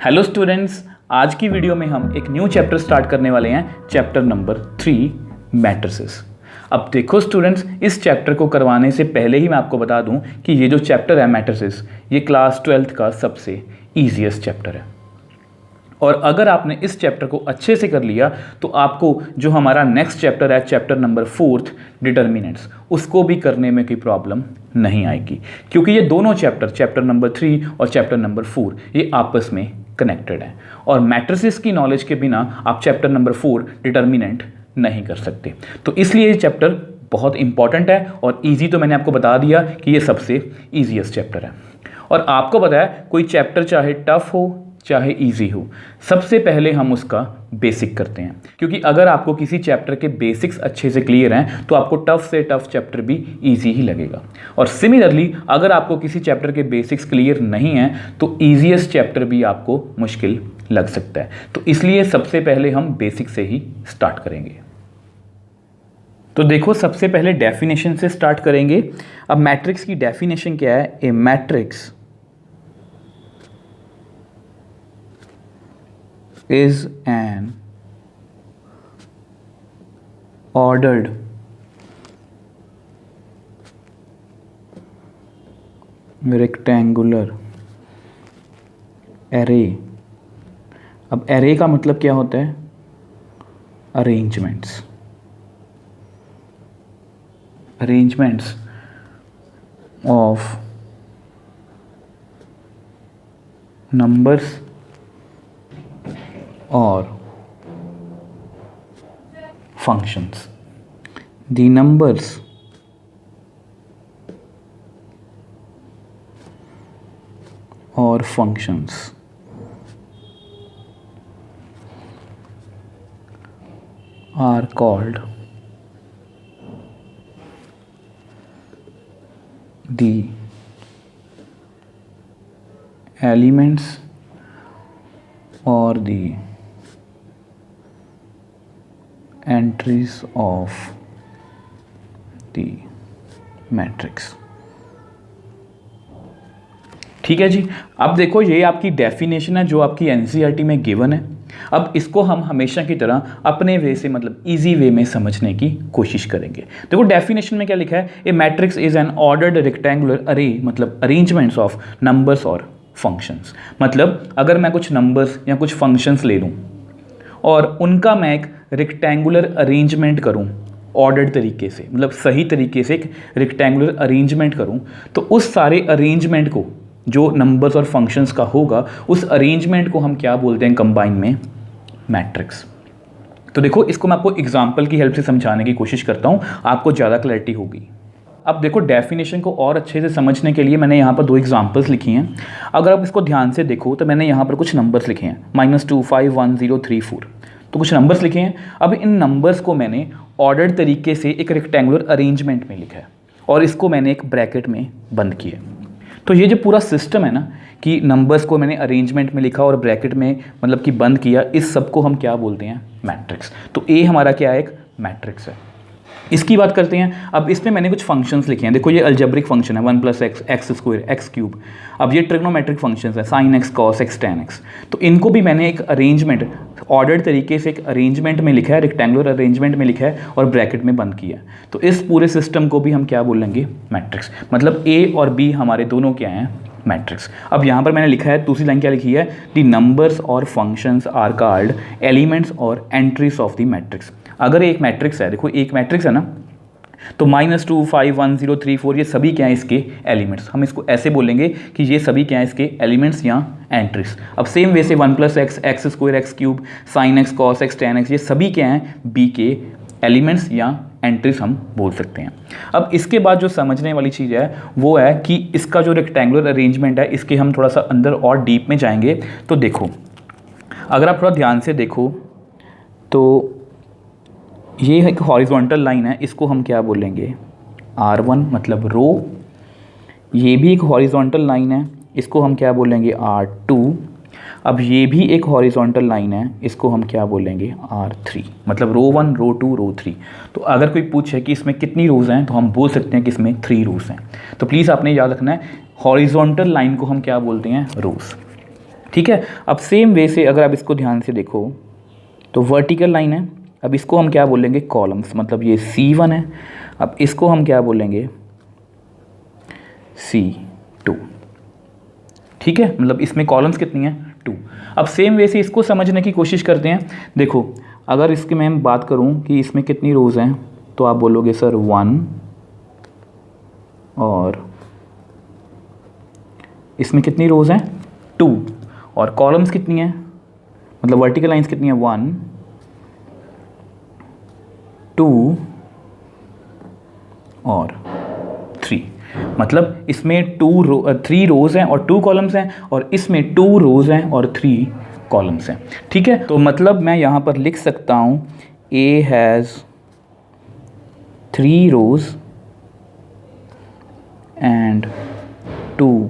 Hello students, आज की video में हम एक न्यू चैप्टर स्टार्ट करने वाले हैं, चैप्टर नंबर 3 मैट्रिसेस। अब देखो स्टूडेंट्स, इस चैप्टर को करवाने से पहले ही मैं आपको बता दूं कि ये जो चैप्टर है मैट्रिसेस, ये क्लास 12th का सबसे ईजीएस्ट चैप्टर है। और अगर आपने इस चैप्टर को अच्छे से कर लिया तो आपको जो हमारा नेक्स्ट चैप्टर है, चैप्टर नंबर 4 डिटर्मिनेंट्स, उसको भी करने में कोई प्रॉब्लम नहीं आएगी, क्योंकि ये दोनों चैप्टर नंबर 3 और चैप्टर नंबर 4 ये आपस में कनेक्टेड है। और मैट्रिसेस की नॉलेज के बिना आप चैप्टर नंबर 4 डिटर्मिनेंट नहीं कर सकते। तो इसलिए ये चैप्टर बहुत इंपॉर्टेंट है और इजी तो मैंने आपको बता दिया कि ये सबसे ईजीएस्ट चैप्टर है। और आपको पता है, कोई चैप्टर चाहे टफ हो चाहे इजी हो, सबसे पहले हम उसका बेसिक करते हैं, क्योंकि अगर आपको किसी चैप्टर के बेसिक्स अच्छे से क्लियर हैं तो आपको टफ से टफ चैप्टर भी इजी ही लगेगा। और सिमिलरली अगर आपको किसी चैप्टर के बेसिक्स क्लियर नहीं हैं तो ईजीएस्ट चैप्टर भी आपको मुश्किल लग सकता है। तो इसलिए सबसे पहले हम बेसिक से ही स्टार्ट करेंगे। तो देखो, सबसे पहले डेफिनेशन से स्टार्ट करेंगे। अब मैट्रिक्स की डेफिनेशन क्या है? A matrix is an ordered rectangular array। अब array का मतलब क्या होता है? arrangements of numbers or functions। The numbers or functions are called the elements or the entries of the matrix। ठीक है जी। अब देखो, ये आपकी डेफिनेशन है जो आपकी एनसीईआरटी में गिवन है। अब इसको हम हमेशा की तरह अपने वे से, मतलब इजी वे में समझने की कोशिश करेंगे। देखो, डेफिनेशन में क्या लिखा है? A matrix is an ordered rectangular array, मतलब arrangements of numbers or functions. मतलब अगर मैं कुछ नंबर्स या कुछ फंक्शंस ले लूँ और उनका मैं एक रेक्टेंगुलर अरेंजमेंट करूं, ऑर्डर्ड तरीके से, मतलब सही तरीके से एक रेक्टेंगुलर अरेंजमेंट करूं, तो उस सारे अरेंजमेंट को, जो नंबर्स और फंक्शंस का होगा, उस अरेंजमेंट को हम क्या बोलते हैं कंबाइन में? मैट्रिक्स। तो देखो, इसको मैं आपको एग्जाम्पल की हेल्प से समझाने की कोशिश करता हूं, आपको ज़्यादा क्लैरिटी होगी। अब देखो, डेफिनेशन को और अच्छे से समझने के लिए मैंने यहाँ पर 2 एग्जांपल्स लिखी हैं। अगर आप इसको ध्यान से देखो तो मैंने यहाँ पर कुछ नंबर्स लिखे हैं, -2, 5, 1, 0, 3, 4, तो कुछ नंबर्स लिखे हैं। अब इन नंबर्स को मैंने ऑर्डर्ड तरीके से एक रेक्टेंगुलर अरेंजमेंट में लिखा है और इसको मैंने एक ब्रैकेट में बंद किया। तो ये जो पूरा सिस्टम है ना, कि नंबर्स को मैंने अरेंजमेंट में लिखा और ब्रैकेट में मतलब कि बंद किया, इस सब को हम क्या बोलते हैं? मैट्रिक्स। तो ए हमारा क्या है? एक मैट्रिक्स है। इसकी बात करते हैं। अब इसमें मैंने कुछ फंक्शंस लिखे हैं। देखो, ये अलजेब्रिक फंक्शन है, 1 + x, x², x³। अब ये ट्रिग्नोमेट्रिक फंक्शंस है, sin x, cos x, tan x। तो इनको भी मैंने एक अरेंजमेंट, ऑर्डर्ड तरीके से एक अरेंजमेंट में लिखा है, रेक्टेंगुलर अरेंजमेंट में लिखा है और ब्रैकेट में बंद किया। तो इस पूरे सिस्टम को भी हम क्या बोलेंगे? मैट्रिक्स। मतलब ए और बी हमारे दोनों क्या हैं? मैट्रिक्स। अब यहाँ पर मैंने लिखा है, दूसरी लाइन क्या लिखी है? The numbers or functions are called elements और एंट्रीज ऑफ द मैट्रिक्स। अगर एक मैट्रिक्स है, देखो एक मैट्रिक्स है ना, तो -2, 5, 1, 0, 3, 4 ये सभी क्या हैं? इसके एलिमेंट्स। हम इसको ऐसे बोलेंगे कि ये सभी क्या हैं? इसके एलिमेंट्स या एंट्रीज। अब सेम वे से 1 + x, x², x³, sin x, cos x, tan x, ये सभी क्या हैं? बी के एलिमेंट्स या एंट्रीज हम बोल सकते हैं। अब इसके बाद जो समझने वाली चीज़ है वो है कि इसका जो रेक्टेंगुलर अरेंजमेंट है, इसके हम थोड़ा सा अंदर और डीप में जाएंगे। तो देखो, अगर आप थोड़ा ध्यान से देखो तो ये एक हॉरिजॉन्टल लाइन है, इसको हम क्या बोलेंगे? R1, मतलब रो। ये भी एक हॉरिजॉन्टल लाइन है, इसको हम क्या बोलेंगे? R2। अब ये भी एक हॉरिजॉन्टल लाइन है, इसको हम क्या बोलेंगे? R3, मतलब रो 1, रो 2, रो 3। तो अगर कोई पूछे कि इसमें कितनी रोज़ हैं तो हम बोल सकते हैं कि इसमें 3 रोज़ हैं। तो प्लीज़ आपने याद रखना है, हॉरिजॉन्टल लाइन को हम क्या बोलते हैं? रोज़। ठीक है। अब सेम वे से अगर आप इसको ध्यान से देखो तो वर्टिकल लाइन है, अब इसको हम क्या बोलेंगे, कॉलम्स, मतलब ये C1 है, अब इसको हम क्या बोलेंगे, C2। ठीक है, मतलब इसमें कॉलम्स कितनी हैं, 2। अब सेम वे से इसको समझने की कोशिश करते हैं। देखो अगर इसकी मैं बात करूं कि इसमें कितनी रोज़ हैं, तो आप बोलोगे सर 1, और इसमें कितनी रोज़ हैं, 2, और कॉलम्स कितनी हैं, मतलब वर्टिकल लाइंस कितनी हैं, 1, 2 और 3। मतलब इसमें 3 रोज़ हैं और 2 कॉलम्स हैं, और इसमें 2 रोज़ हैं और 3 कॉलम्स हैं। ठीक है, तो मतलब मैं यहाँ पर लिख सकता हूँ A has 3 rows and 2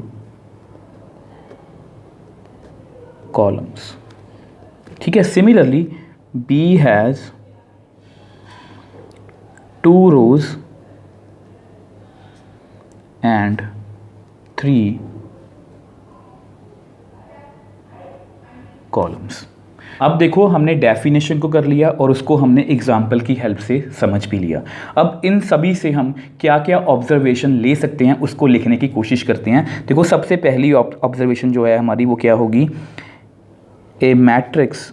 columns. ठीक है, similarly B has 2 rows and 3 columns. अब देखो हमने डेफिनेशन को कर लिया और उसको हमने एग्जाम्पल की हेल्प से समझ भी लिया। अब इन सभी से हम क्या क्या ऑब्जर्वेशन ले सकते हैं उसको लिखने की कोशिश करते हैं। देखो सबसे पहली ऑब्जर्वेशन जो है हमारी वो क्या होगी, A matrix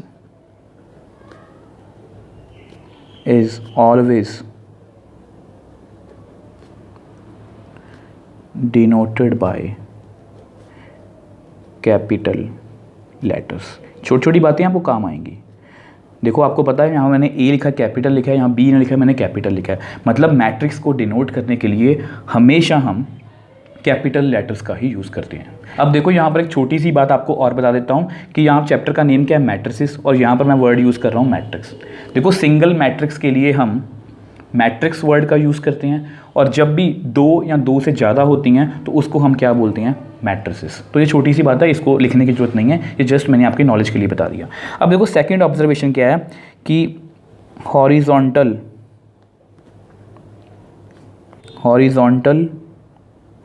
is always denoted by capital letters. छोटी छोटी बातें आपको काम आएंगी। देखो आपको पता है यहाँ मैंने ए लिखा है कैपिटल लिखा है, यहाँ बी ने लिखा है मैंने कैपिटल लिखा है, मतलब मैट्रिक्स को डिनोट करने के लिए हमेशा हम कैपिटल लेटर्स का ही यूज़ करते हैं। अब देखो यहाँ पर एक छोटी सी बात आपको और बता देता हूँ कि यहाँ चैप्टर का नेम क्या है, मैट्रिसेस, और यहाँ पर मैं वर्ड यूज़ कर रहा हूँ मैट्रिक्स। देखो सिंगल मैट्रिक्स के लिए हम मैट्रिक्स वर्ड का यूज़ करते हैं, और जब भी 2 या 2 से ज़्यादा होती हैं तो उसको हम क्या बोलते हैं, मैट्रिसेस। तो ये छोटी सी बात है, इसको लिखने की जरूरत नहीं है, ये जस्ट मैंने आपके नॉलेज के लिए बता दिया। अब देखो सेकंड ऑब्जर्वेशन क्या है कि हॉरिजॉन्टल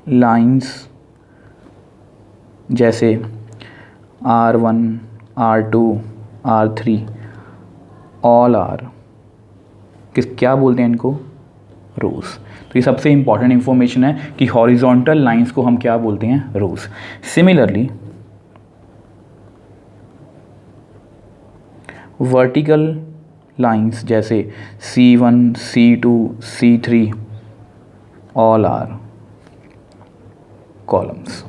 लाइंस जैसे R1, R2, R3 all are क्या बोलते हैं इनको, रोज़। तो ये सबसे इंपॉर्टेंट इंफॉर्मेशन है कि हॉरिजॉन्टल लाइंस को हम क्या बोलते हैं, रोज़। सिमिलरली वर्टिकल लाइंस जैसे C1, C2, C3 all are columns.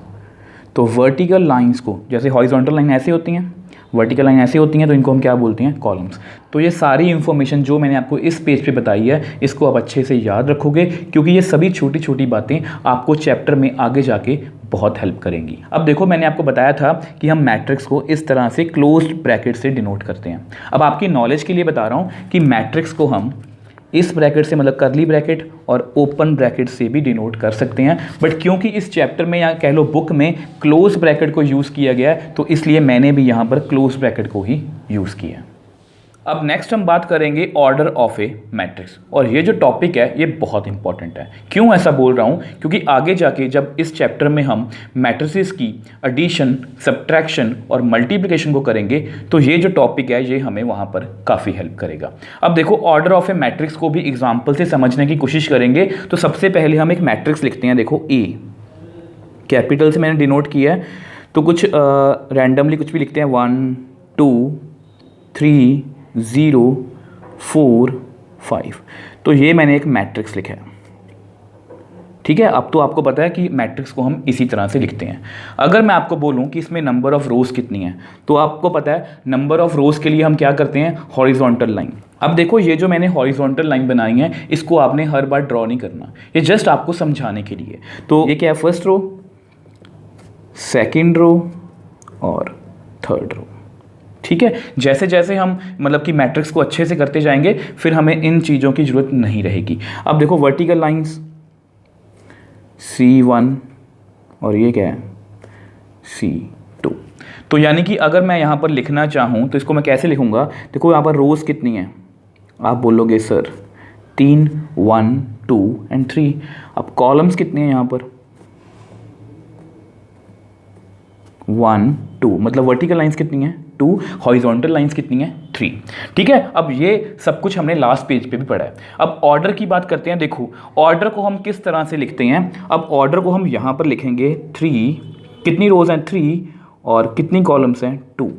तो वर्टिकल लाइंस को, जैसे हॉरिजॉन्टल लाइन ऐसे होती हैं, वर्टिकल लाइन ऐसी होती हैं, तो इनको हम क्या बोलते हैं, कॉलम्स। तो ये सारी इन्फॉर्मेशन जो मैंने आपको इस पेज पे बताई है, इसको आप अच्छे से याद रखोगे, क्योंकि ये सभी छोटी छोटी बातें आपको चैप्टर में आगे जाके बहुत हेल्प करेंगी। अब देखो मैंने आपको बताया था कि हम मैट्रिक्स को इस तरह से क्लोज्ड ब्रैकेट से डिनोट करते हैं। अब आपकी नॉलेज के लिए बता रहा हूँ कि मैट्रिक्स को हम इस ब्रैकेट से, मतलब करली ब्रैकेट और ओपन ब्रैकेट से भी डिनोट कर सकते हैं, बट क्योंकि इस चैप्टर में या कह लो बुक में क्लोज ब्रैकेट को यूज़ किया गया है, तो इसलिए मैंने भी यहाँ पर क्लोज ब्रैकेट को ही यूज़ किया। अब नेक्स्ट हम बात करेंगे ऑर्डर ऑफ ए मैट्रिक्स, और ये जो टॉपिक है ये बहुत इंपॉर्टेंट है। क्यों ऐसा बोल रहा हूँ, क्योंकि आगे जाके जब इस चैप्टर में हम मैट्रिसेस की एडिशन, सब्ट्रैक्शन और मल्टीप्लिकेशन को करेंगे, तो ये जो टॉपिक है ये हमें वहाँ पर काफ़ी हेल्प करेगा। अब देखो ऑर्डर ऑफ ए मैट्रिक्स को भी एग्जाम्पल से समझने की कोशिश करेंगे। तो सबसे पहले हम एक मैट्रिक्स लिखते हैं। देखो ए कैपिटल से मैंने डिनोट किया है, तो कुछ रैंडमली कुछ भी लिखते हैं, 1, 2, 3, 0, 4, 5। तो ये मैंने एक मैट्रिक्स लिखा है। ठीक है, अब तो आपको पता है कि मैट्रिक्स को हम इसी तरह से लिखते हैं। अगर मैं आपको बोलूं कि इसमें नंबर ऑफ रोज कितनी है, तो आपको पता है नंबर ऑफ रोज के लिए हम क्या करते हैं, हॉरिजॉन्टल लाइन। अब देखो ये जो मैंने हॉरिजॉन्टल लाइन बनाई है, इसको आपने हर बार ड्रॉ नहीं करना, ये जस्ट आपको समझाने के लिए। तो ये क्या है, फर्स्ट रो, सेकेंड रो और थर्ड रो। ठीक है, जैसे जैसे हम मतलब कि मैट्रिक्स को अच्छे से करते जाएंगे, फिर हमें इन चीज़ों की ज़रूरत नहीं रहेगी। अब देखो वर्टिकल लाइंस C1 और ये क्या है, C2। तो यानी कि अगर मैं यहाँ पर लिखना चाहूँ तो इसको मैं कैसे लिखूँगा, देखो यहाँ पर रोज़ कितनी है, आप बोलोगे सर 3, 1, 2 एंड 3। अब कॉलम्स कितने हैं यहाँ पर, 1 2, मतलब वर्टिकल लाइंस कितनी हैं 2, हॉरिजॉन्टल लाइंस कितनी हैं 3। ठीक है, अब ये सब कुछ हमने लास्ट पेज पे भी पढ़ा है। अब ऑर्डर की बात करते हैं। देखो ऑर्डर को हम किस तरह से लिखते हैं। अब ऑर्डर को हम यहाँ पर लिखेंगे 3, कितनी रोज हैं 3 और कितनी कॉलम्स हैं 2।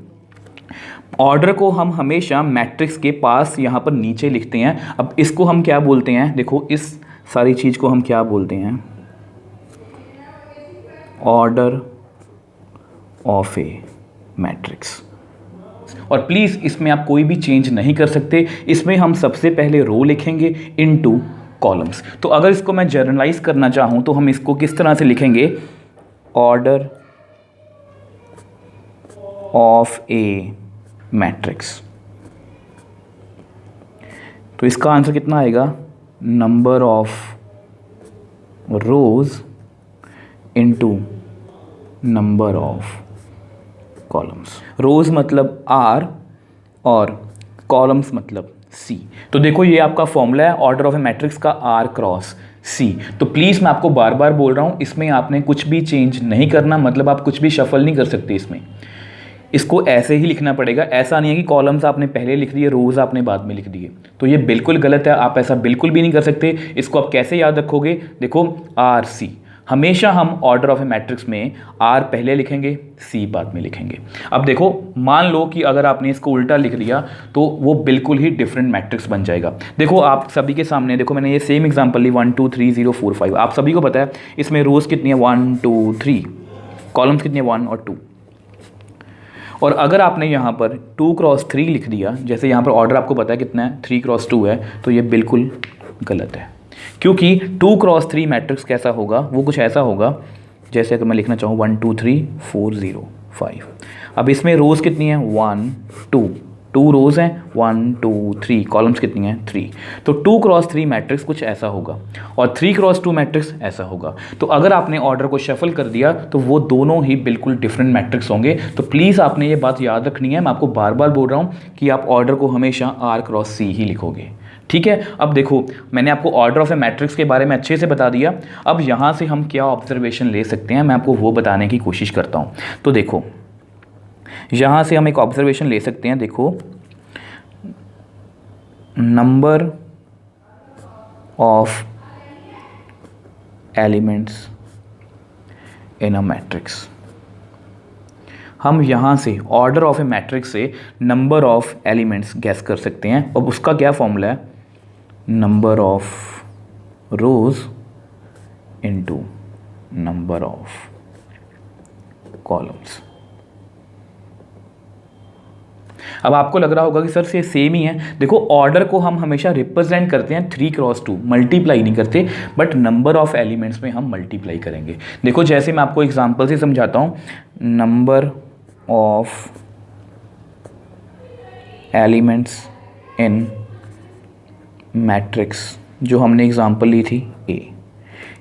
ऑर्डर को हम हमेशा मैट्रिक्स के पास यहाँ पर नीचे लिखते हैं। अब इसको हम क्या बोलते हैं, देखो इस सारी चीज़ को हम क्या बोलते हैं, ऑर्डर ऑफ ए मैट्रिक्स। और प्लीज़ इसमें आप कोई भी चेंज नहीं कर सकते। इसमें हम सबसे पहले रो लिखेंगे इनटू कॉलम्स। तो अगर इसको मैं जर्नलाइज करना चाहूँ तो हम इसको किस तरह से लिखेंगे, ऑर्डर ऑफ ए मैट्रिक्स। तो इसका आंसर कितना आएगा, number of rows into number of columns. Rows मतलब R और कॉलम्स मतलब C। तो देखो ये आपका फॉर्मूला है ऑर्डर ऑफ ए मैट्रिक्स का, R क्रॉस C। तो प्लीज़ मैं आपको बार बार बोल रहा हूँ, इसमें आपने कुछ भी चेंज नहीं करना, मतलब आप कुछ भी शफल नहीं कर सकते इसमें। इसको ऐसे ही लिखना पड़ेगा। ऐसा नहीं है कि कॉलम्स आपने पहले लिख दिए, रोज़ आपने बाद में लिख दिए, तो ये बिल्कुल गलत है। आप ऐसा बिल्कुल भी नहीं कर सकते। इसको आप कैसे याद रखोगे, देखो RC, हमेशा हम ऑर्डर ऑफ ए मैट्रिक्स में R पहले लिखेंगे, C बाद में लिखेंगे। अब देखो मान लो कि अगर आपने इसको उल्टा लिख दिया तो वो बिल्कुल ही डिफरेंट मैट्रिक्स बन जाएगा। देखो आप सभी के सामने, देखो मैंने ये सेम एग्जांपल ली 1 2 3 0 4 5। आप सभी को पता है इसमें रोज़ कितनी है 1 2 3, कॉलम्स कितनी है 1 और 2। और अगर आपने यहाँ पर 2 क्रॉस 3 लिख दिया, जैसे यहाँ पर ऑर्डर आपको पता है कितना है 3 क्रॉस 2 है, तो ये बिल्कुल गलत है। क्योंकि 2 क्रॉस 3 मैट्रिक्स कैसा होगा, वो कुछ ऐसा होगा जैसे अगर मैं लिखना चाहूँ 1 2 3 4 0 5। अब इसमें रोज़ कितनी है 1 2 रोज़ हैं 1 2 3, कॉलम्स कितनी हैं 3। तो 2 क्रॉस 3 मैट्रिक्स कुछ ऐसा होगा और 3 क्रॉस 2 मैट्रिक्स ऐसा होगा। तो अगर आपने ऑर्डर को शफल कर दिया तो वो दोनों ही बिल्कुल डिफरेंट मैट्रिक्स होंगे। तो प्लीज़ आपने ये बात याद रखनी है। मैं आपको बार बार बोल रहा हूँ कि आप ऑर्डर को हमेशा R क्रॉस C ही लिखोगे। ठीक है, अब देखो मैंने आपको ऑर्डर ऑफ ए मैट्रिक्स के बारे में अच्छे से बता दिया। अब यहाँ से हम क्या ऑब्जर्वेशन ले सकते हैं, मैं आपको वो बताने की कोशिश करता हूँ। तो देखो यहाँ से हम एक ऑब्जर्वेशन ले सकते हैं। देखो number of elements in a matrix. हम यहाँ से ऑर्डर ऑफ ए मैट्रिक्स से नंबर ऑफ एलिमेंट्स गैस कर सकते हैं। अब उसका क्या फॉर्मूला है, number of rows into number of columns. अब आपको लग रहा होगा कि सर से सेम ही है। देखो ऑर्डर को हम हमेशा रिप्रेजेंट करते हैं 3 क्रॉस 2, मल्टीप्लाई नहीं करते, बट नंबर ऑफ एलिमेंट्स में हम मल्टीप्लाई करेंगे। देखो जैसे मैं आपको एग्जांपल से समझाता हूँ, number of elements in matrix, जो हमने एग्जांपल ली थी A,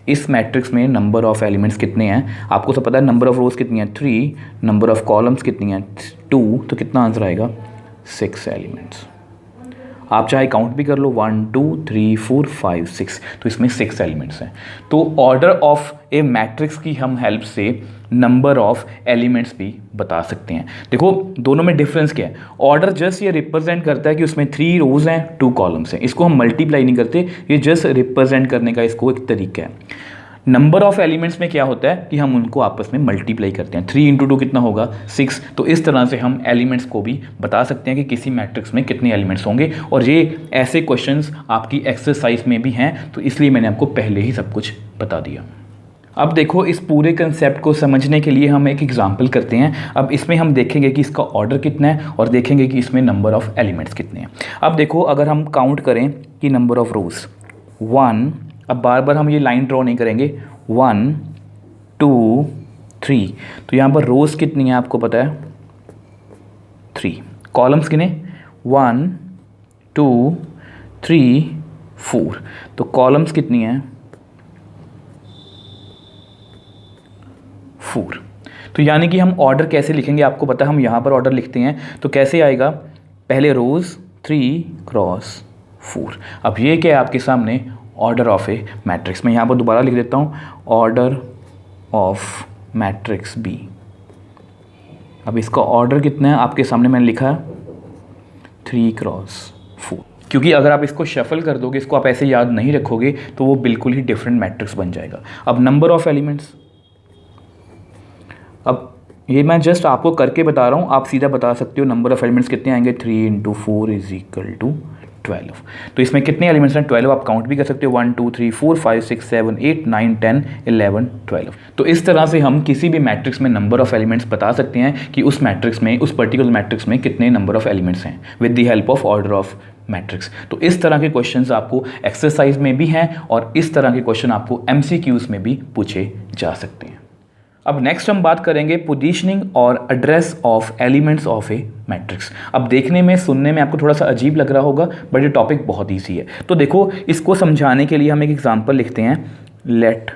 इस मैट्रिक्स में नंबर ऑफ एलिमेंट्स कितने हैं आपको सब पता है। नंबर ऑफ रोज कितनी है 3, नंबर ऑफ कॉलम्स कितनी है 2, तो कितना आंसर आएगा 6 एलिमेंट्स। आप चाहे काउंट भी कर लो 1 2 3 4 5 6, तो इसमें 6 एलिमेंट्स हैं। तो ऑर्डर ऑफ ए मैट्रिक्स की हम हेल्प से नंबर ऑफ एलिमेंट्स भी बता सकते हैं। देखो दोनों में डिफरेंस क्या है, ऑर्डर जस्ट ये रिप्रेजेंट करता है कि उसमें 3 रोज हैं 2 कॉलम्स हैं, इसको हम मल्टीप्लाई नहीं करते, ये जस्ट रिप्रेजेंट करने का इसको एक तरीका है। नंबर ऑफ एलिमेंट्स में क्या होता है कि हम उनको आपस में मल्टीप्लाई करते हैं। 3 × 2 कितना होगा 6। तो इस तरह से हम एलिमेंट्स को भी बता सकते हैं कि किसी मैट्रिक्स में कितने एलिमेंट्स होंगे। और ये ऐसे क्वेश्चंस आपकी एक्सरसाइज में भी हैं, तो इसलिए मैंने आपको पहले ही सब कुछ बता दिया। अब देखो इस पूरे कंसेप्ट को समझने के लिए हम एक एग्जाम्पल करते हैं। अब इसमें हम देखेंगे कि इसका ऑर्डर कितना है और देखेंगे कि इसमें नंबर ऑफ एलिमेंट्स कितने हैं। अब देखो अगर हम काउंट करें कि नंबर ऑफ रोज 1, अब बार बार हम ये लाइन ड्रॉ नहीं करेंगे, 1 2 3, तो यहाँ पर रोज कितनी है आपको पता है 3, कॉलम्स कितने 1 2 3 4, तो कॉलम्स कितनी है 4। तो यानी कि हम ऑर्डर कैसे लिखेंगे आपको पता है, हम यहाँ पर ऑर्डर लिखते हैं तो कैसे आएगा, पहले रोज 3 क्रॉस 4। अब ये क्या है आपके सामने ऑर्डर ऑफ ए मैट्रिक्स। मैं यहाँ पर दोबारा लिख देता हूँ, ऑर्डर ऑफ मैट्रिक्स बी अब इसका ऑर्डर कितना है आपके सामने मैंने लिखा है 3x4, क्योंकि अगर आप इसको शफल कर दोगे, इसको आप ऐसे याद नहीं रखोगे तो वो बिल्कुल ही डिफरेंट मैट्रिक्स बन जाएगा। अब नंबर ऑफ एलिमेंट्स, अब ये मैं जस्ट आपको करके बता रहा हूँ, आप सीधा बता सकते हो नंबर ऑफ एलिमेंट्स कितने आएंगे। 3 × 4 = 12। तो इसमें कितने एलिमेंट्स हैं 12, आप काउंट भी कर सकते हो 1 2 3 4 5 6 7 8 9 10 11 12। तो इस तरह से हम किसी भी मैट्रिक्स में नंबर ऑफ एलिमेंट्स बता सकते हैं कि उस मैट्रिक्स में, उस पर्टिकुलर मैट्रिक्स में कितने नंबर ऑफ एलिमेंट्स हैं with the help of order of matrix. तो इस तरह के क्वेश्चंस आपको एक्सरसाइज में भी हैं और इस तरह के क्वेश्चन आपको MCQs में भी पूछे जा सकते हैं। अब नेक्स्ट हम बात करेंगे पोजीशनिंग और address of elements of A matrix. अब देखने में, सुनने में आपको थोड़ा सा अजीब लग रहा होगा, बट ये टॉपिक बहुत ईजी है। तो देखो, इसको समझाने के लिए हम एक एग्जांपल लिखते हैं। Let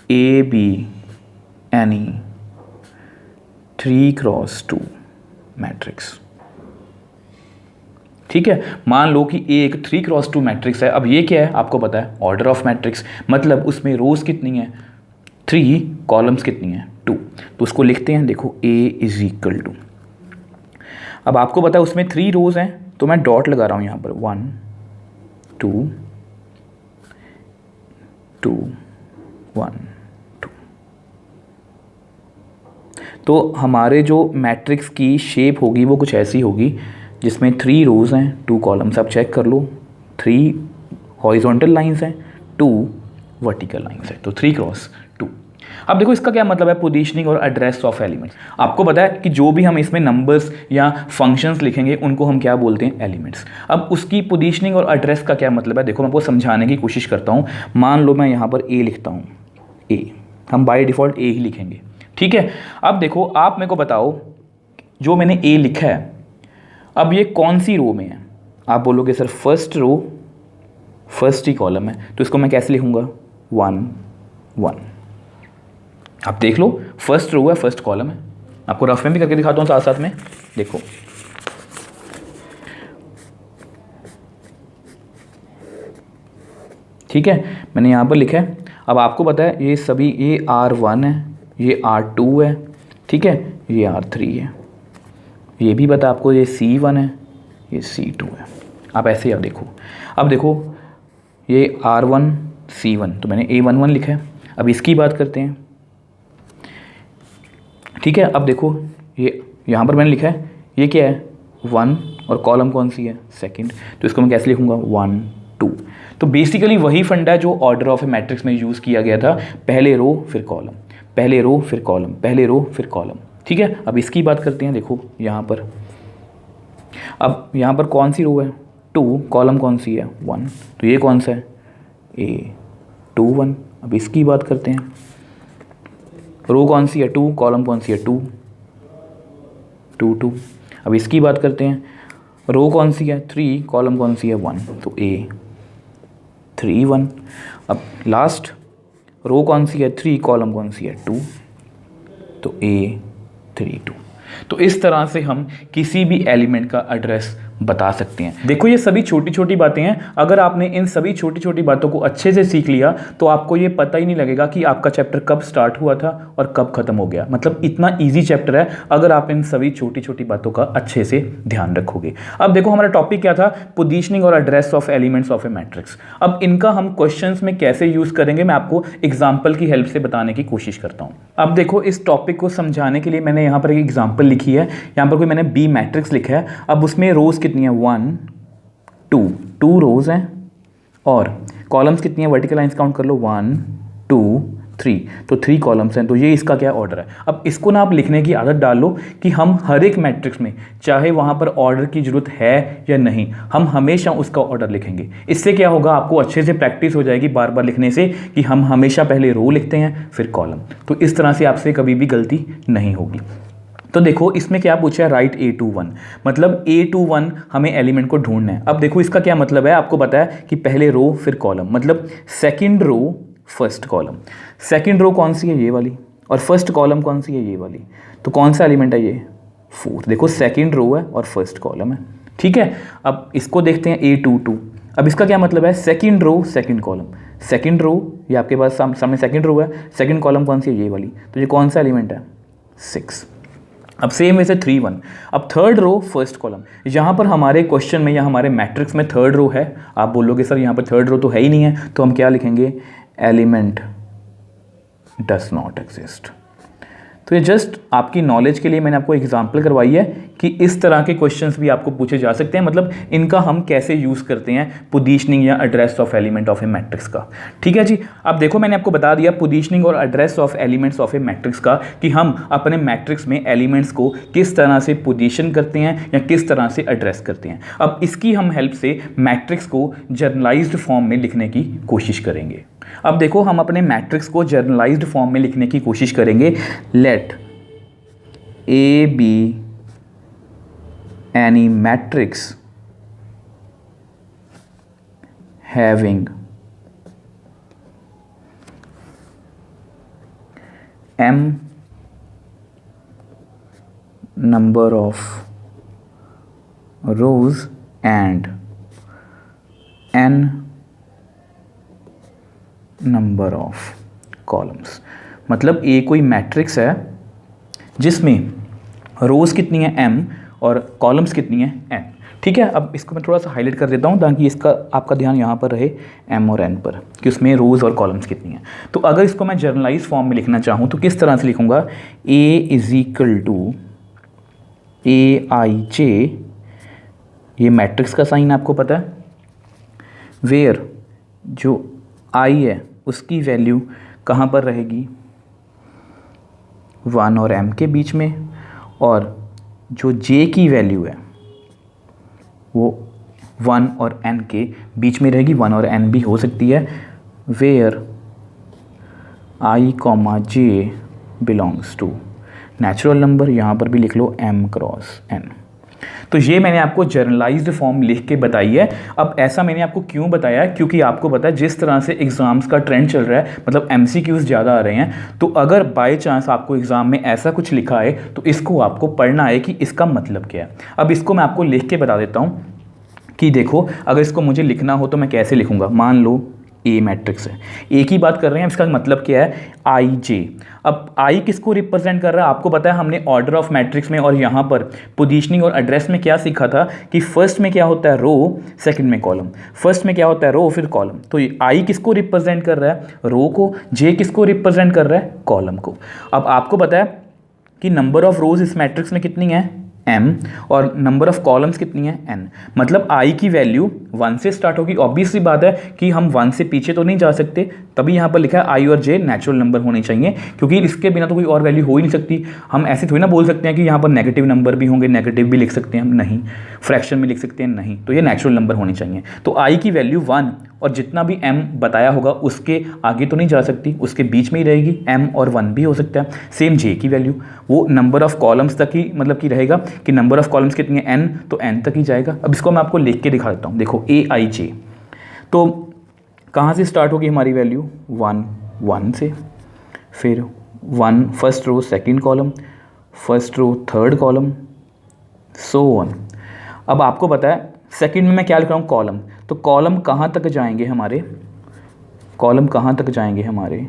a be any 3x2 matrix. ठीक है, मान लो कि ए एक 3x2 मैट्रिक्स है। अब ये क्या है आपको पता है, ऑर्डर ऑफ मैट्रिक्स, मतलब उसमें रोज कितनी है 3, कॉलम्स कितनी है 2। तो उसको लिखते हैं, देखो A = अब आपको पता है उसमें 3 रोज हैं, तो मैं डॉट लगा रहा हूं यहां पर 1 2 2 1 2। तो हमारे जो मैट्रिक्स की शेप होगी वो कुछ ऐसी होगी जिसमें 3 रोज हैं 2 कॉलम्स। आप चेक कर लो, 3 हॉरिजॉन्टल लाइंस हैं 2 वर्टिकल लाइंस है, तो 3x2। अब देखो इसका क्या मतलब है, पोजीशनिंग और एड्रेस ऑफ एलिमेंट्स। आपको पता है कि जो भी हम इसमें नंबर्स या फंक्शंस लिखेंगे उनको हम क्या बोलते हैं, एलिमेंट्स। अब उसकी पोजीशनिंग और एड्रेस का क्या मतलब है, देखो मैं आपको समझाने की कोशिश करता हूँ। मान लो मैं यहाँ पर ए लिखता हूँ, ए, हम बाय डिफ़ॉल्ट ए ही लिखेंगे, ठीक है। अब देखो आप मेरे को बताओ, जो मैंने ए लिखा है अब ये कौन सी रो में है। आप बोलोगे सर फर्स्ट रो, फर्स्ट ही कॉलम है, तो इसको मैं कैसे लिखूँगा 1 1। आप देख लो, फर्स्ट रो है, फर्स्ट कॉलम है। आपको रफ में भी करके दिखाता हूँ साथ साथ में, देखो ठीक है, मैंने यहाँ पर लिखा है। अब आपको पता है ये सभी, ये R1 है, ये R2 है, ठीक है, ये R3 है, ये भी पता आपको, ये C1 है, ये C2 है। आप ऐसे ही अब देखो ये R1 C1, तो मैंने A11 लिखा है। अब इसकी बात करते हैं, ठीक है। अब देखो ये यहाँ पर मैंने लिखा है, ये क्या है 1 और कॉलम कौन सी है सेकंड, तो इसको मैं कैसे लिखूँगा 1 2। तो बेसिकली वही फंडा है जो ऑर्डर ऑफ ए मैट्रिक्स में यूज़ किया गया था, पहले रो फिर कॉलम, पहले रो फिर कॉलम, पहले रो फिर कॉलम, ठीक है। अब इसकी बात करते हैं, देखो यहाँ पर, अब यहाँ पर कौन सी रो है 2, कॉलम कौन सी है 1, तो ये कौन सा है A21। अब इसकी बात करते हैं, रो कौन सी है 2, कॉलम कौन सी है 2 2 2। अब इसकी बात करते हैं, रो कौन सी है 3, कॉलम कौन सी है 1, तो A31। अब लास्ट रो कौन सी है 3, कॉलम कौन सी है 2, तो A32। तो इस तरह से हम किसी भी एलिमेंट का एड्रेस बता सकते हैं। देखो ये सभी छोटी छोटी बातें हैं, अगर आपने इन सभी छोटी छोटी बातों को अच्छे से सीख लिया तो आपको ये पता ही नहीं लगेगा कि आपका चैप्टर कब स्टार्ट हुआ था और कब खत्म हो गया। मतलब इतना इजी चैप्टर है अगर आप इन सभी छोटी छोटी बातों का अच्छे से ध्यान रखोगे। अब देखो हमारा टॉपिक क्या था, पोजीशनिंग और address of elements of A matrix. अब इनका हम क्वेश्चंस में कैसे यूज करेंगे मैं आपको एग्जाम्पल की हेल्प से बताने की कोशिश करता हूँ। अब देखो इस टॉपिक को समझाने के लिए मैंने यहाँ पर एक एग्जाम्पल लिखी है, यहाँ पर कोई मैंने बी मैट्रिक्स लिखा है। अब उसमें रोज कितनी है 1 2 रोज हैं और कॉलम्स कितनी है, वर्टिकल लाइंस काउंट कर लो 1 2 3, तो 3 कॉलम्स हैं। तो ये इसका क्या ऑर्डर है। अब इसको ना आप लिखने की आदत डाल लो कि हम हर एक मैट्रिक्स में चाहे वहाँ पर ऑर्डर की जरूरत है या नहीं, हम हमेशा उसका ऑर्डर लिखेंगे। इससे क्या होगा, आपको अच्छे से प्रैक्टिस हो जाएगी बार बार लिखने से कि हम हमेशा पहले रो लिखते हैं फिर कॉलम। तो इस तरह से आपसे कभी भी गलती नहीं होगी। तो देखो इसमें क्या पूछा है, राइट A21, मतलब A21 हमें एलिमेंट को ढूंढना है। अब देखो इसका क्या मतलब है, आपको पता है कि पहले रो फिर कॉलम, मतलब second row first column. Second row कौन सी है, ये वाली, और फर्स्ट कॉलम कौन सी है, ये वाली। तो कौन सा एलिमेंट है ये 4। देखो सेकंड रो है और फर्स्ट कॉलम है, ठीक है। अब इसको देखते हैं A22। अब इसका क्या मतलब है, second row second column, second row ये आपके पास सामने सेकंड रो है, सेकंड कॉलम कौन सी है, ये वाली। तो ये कौन सा एलिमेंट है 6। अब सेम वैसे 3 1। अब थर्ड रो फर्स्ट कॉलम, यहाँ पर हमारे क्वेश्चन में या हमारे मैट्रिक्स में थर्ड रो है। आप बोलोगे सर यहाँ पर थर्ड रो तो है ही नहीं है, तो हम क्या लिखेंगे, एलिमेंट डज नॉट एग्जिस्ट। तो ये जस्ट आपकी नॉलेज के लिए मैंने आपको एग्जांपल करवाई है कि इस तरह के क्वेश्चंस भी आपको पूछे जा सकते हैं, मतलब इनका हम कैसे यूज़ करते हैं पोजीशनिंग या address of element of A matrix का। ठीक है जी। अब देखो मैंने आपको बता दिया पोजीशनिंग और address of elements of A matrix का, कि हम अपने मैट्रिक्स में एलिमेंट्स को किस तरह से पोजीशन करते हैं या किस तरह से एड्रेस करते हैं। अब इसकी हम हेल्प से मैट्रिक्स को जर्नलाइज्ड फॉर्म में लिखने की कोशिश करेंगे। अब देखो हम अपने मैट्रिक्स को जर्नलाइज्ड फॉर्म में लिखने की कोशिश करेंगे। Let a be any matrix having m number of rows and n number of columns। मतलब ए कोई मैट्रिक्स है जिसमें रोज कितनी है m और कॉलम्स कितनी है n। ठीक है। अब इसको मैं थोड़ा सा हाईलाइट कर देता हूँ ताकि इसका आपका ध्यान यहाँ पर रहे m और n पर, कि उसमें रोज़ और कॉलम्स कितनी हैं। तो अगर इसको मैं जर्नलाइज फॉर्म में लिखना चाहूँ तो किस तरह से लिखूँगा, a इज़ इक्वल टू ए आई जे, ये मैट्रिक्स का साइन आपको पता है, वेयर जो i है उसकी वैल्यू कहाँ पर रहेगी, 1 और m के बीच में, और जो j की वैल्यू है वो 1 और n के बीच में रहेगी, 1 और n भी हो सकती है, where i, j belongs to natural number, यहाँ पर भी लिख लो m क्रॉस n। तो ये मैंने आपको जर्नलाइज्ड फॉर्म लिख के बताई है। अब ऐसा मैंने आपको क्यों बताया है, क्योंकि आपको पता है जिस तरह से एग्ज़ाम्स का ट्रेंड चल रहा है, मतलब MCQs ज़्यादा आ रहे हैं, तो अगर बाय चांस आपको एग्ज़ाम में ऐसा कुछ लिखा है तो इसको आपको पढ़ना है कि इसका मतलब क्या है। अब इसको मैं आपको लिख के बता देता हूँ कि देखो अगर इसको मुझे लिखना हो तो मैं कैसे लिखूँगा। मान लो ए मैट्रिक्स है, ए की बात कर रहे हैं, इसका मतलब क्या है, आई जे। अब आई किसको रिप्रेजेंट कर रहा है, आपको पता है हमने ऑर्डर ऑफ मैट्रिक्स में और यहाँ पर पोजीशनिंग और एड्रेस में क्या सीखा था कि फर्स्ट में क्या होता है रो, सेकंड में कॉलम, फर्स्ट में क्या होता है रो फिर कॉलम। तो ये आई किसको रिप्रेजेंट कर रहा है, रो को, जे किसको रिप्रेजेंट कर रहा है, कॉलम को। अब आपको पता है कि नंबर ऑफ रोज इस मैट्रिक्स में कितनी है, m, और नंबर ऑफ कॉलम्स कितनी है, n। मतलब i की वैल्यू 1 से स्टार्ट होगी। ऑब्वियस सी बात है कि हम 1 से पीछे तो नहीं जा सकते, तभी यहाँ पर लिखा है i और j नेचुरल नंबर होने चाहिए, क्योंकि इसके बिना तो कोई और वैल्यू हो ही नहीं सकती। हम ऐसे थोड़ी ना बोल सकते हैं कि यहाँ पर नेगेटिव नंबर भी होंगे, नेगेटिव भी लिख सकते हैं हम, नहीं। फ्रैक्शन में लिख सकते हैं, नहीं। तो ये नेचुरल नंबर होने चाहिए। तो i की वैल्यू 1 और जितना भी m बताया होगा उसके आगे तो नहीं जा सकती, उसके बीच में ही रहेगी, m और 1 भी हो सकता है। सेम j की वैल्यू वो नंबर ऑफ कॉलम्स तक ही मतलब कि रहेगा, कि नंबर ऑफ कॉलम्स कितनी है, n, तो n तक ही जाएगा। अब इसको मैं आपको लिख के दिखा देता हूँ। देखो ए आई जे, तो कहाँ से स्टार्ट होगी हमारी वैल्यू, 1 से, फिर 1 first row second column, first row third column, so on. अब आपको पता है सेकंड में मैं क्या लिख रहा हूँ, कॉलम। तो कॉलम कहाँ तक जाएंगे हमारे, कॉलम कहाँ तक जाएंगे हमारे,